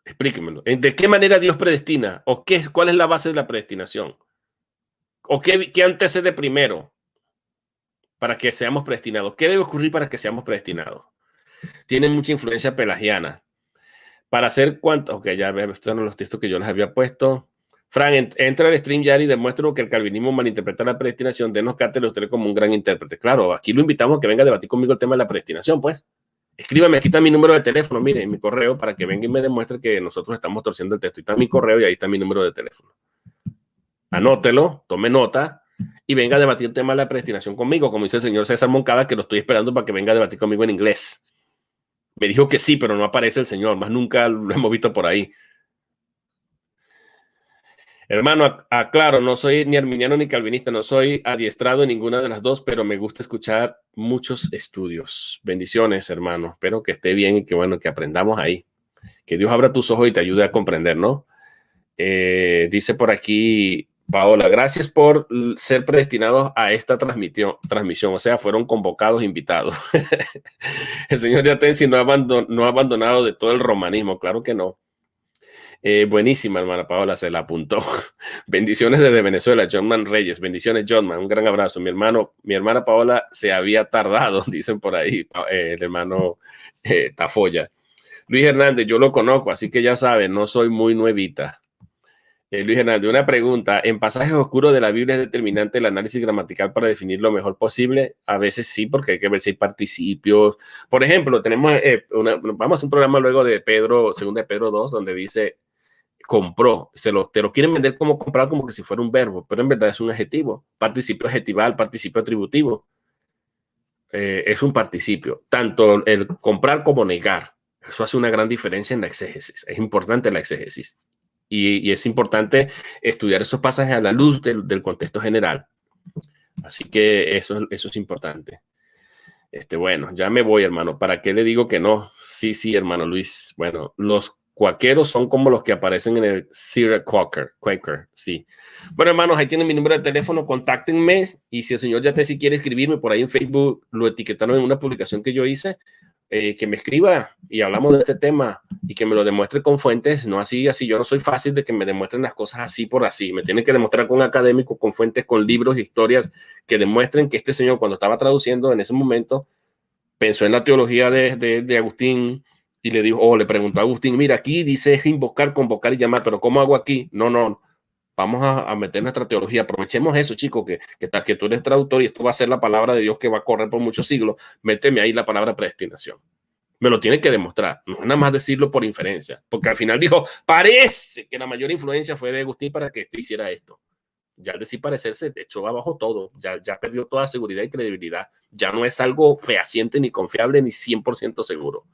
Explíquemelo. ¿De qué manera Dios predestina? ¿O cuál es la base de la predestinación? ¿O qué antecede primero para que seamos predestinados? ¿Qué debe ocurrir para que seamos predestinados? Tienen mucha influencia pelagiana. Para hacer cuánto, ok, ya veo, estos son los textos que yo les había puesto. Frank, entra al stream ya y demuestra que el calvinismo malinterpreta la predestinación. Denos cátedra usted como un gran intérprete. Claro, aquí lo invitamos a que venga a debatir conmigo el tema de la predestinación, pues. Escríbame, aquí está mi número de teléfono, mire, mi correo, para que venga y me demuestre que nosotros estamos torciendo el texto. Ahí está mi correo y ahí está mi número de teléfono. Anótelo, tome nota y venga a debatir el tema de la predestinación conmigo, como dice el señor César Moncada, que lo estoy esperando para que venga a debatir conmigo en inglés. Me dijo que sí, pero no aparece el señor, más nunca lo hemos visto por ahí. Hermano, aclaro, no soy ni arminiano ni calvinista, no soy adiestrado en ninguna de las dos, pero me gusta escuchar muchos estudios. Bendiciones, hermano. Espero que esté bien y que bueno, que aprendamos ahí. Que Dios abra tus ojos y te ayude a comprender, ¿no? Dice por aquí Paola, gracias por ser predestinados a esta transmisión. O sea, fueron convocados, invitados. El señor Yatensi no ha abandonado de todo el romanismo, claro que no. Buenísima, hermana Paola, se la apuntó. Bendiciones desde Venezuela, Johnman Reyes. Bendiciones, Johnman. Un gran abrazo. Mi hermana Paola se había tardado, dicen por ahí, el hermano Tafoya. Luis Hernández, yo lo conozco, así que ya saben, no soy muy nuevita. Luis Hernández, una pregunta. ¿En pasajes oscuros de la Biblia es determinante el análisis gramatical para definir lo mejor posible? A veces sí, porque hay que ver si hay participios. Por ejemplo, tenemos vamos a hacer un programa luego de Pedro, segunda de Pedro 2, donde dice compró, te lo quieren vender como comprar, como que si fuera un verbo, pero en verdad es un adjetivo, participio adjetival, participio atributivo, es un participio, tanto el comprar como negar, eso hace una gran diferencia en la exégesis, es importante la exégesis, y es importante estudiar esos pasajes a la luz del contexto general, así que eso es importante. Bueno, ya me voy, hermano, ¿para qué le digo que no? Sí, hermano Luis, bueno, los cuaqueros son como los que aparecen en el Syriac Quaker, sí. Bueno, hermanos, ahí tienen mi número de teléfono, contáctenme y si el señor Yatensi quiere escribirme por ahí en Facebook, lo etiquetaron en una publicación que yo hice, que me escriba y hablamos de este tema y que me lo demuestre con fuentes, no así, yo no soy fácil de que me demuestren las cosas así por así, me tienen que demostrar con un académico, con fuentes, con libros, historias que demuestren que este señor cuando estaba traduciendo en ese momento pensó en la teología de Agustín y le dijo, le preguntó a Agustín, mira, aquí dice invocar, convocar y llamar, pero ¿cómo hago aquí? No, vamos a meter nuestra teología, aprovechemos eso, chicos, que tú eres traductor y esto va a ser la palabra de Dios que va a correr por muchos siglos, méteme ahí la palabra predestinación. Me lo tiene que demostrar, no es nada más decirlo por inferencia, porque al final dijo, parece que la mayor influencia fue de Agustín para que hiciera esto. Ya al decir parecer se echó abajo todo, ya perdió toda seguridad y credibilidad, ya no es algo fehaciente ni confiable ni 100% seguro.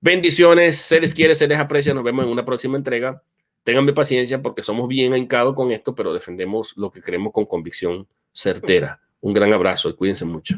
Bendiciones, se les quiere, se les aprecia, nos vemos en una próxima entrega. Ténganme paciencia porque somos bien ahincados con esto, pero defendemos lo que creemos con convicción certera. Un gran abrazo y cuídense mucho.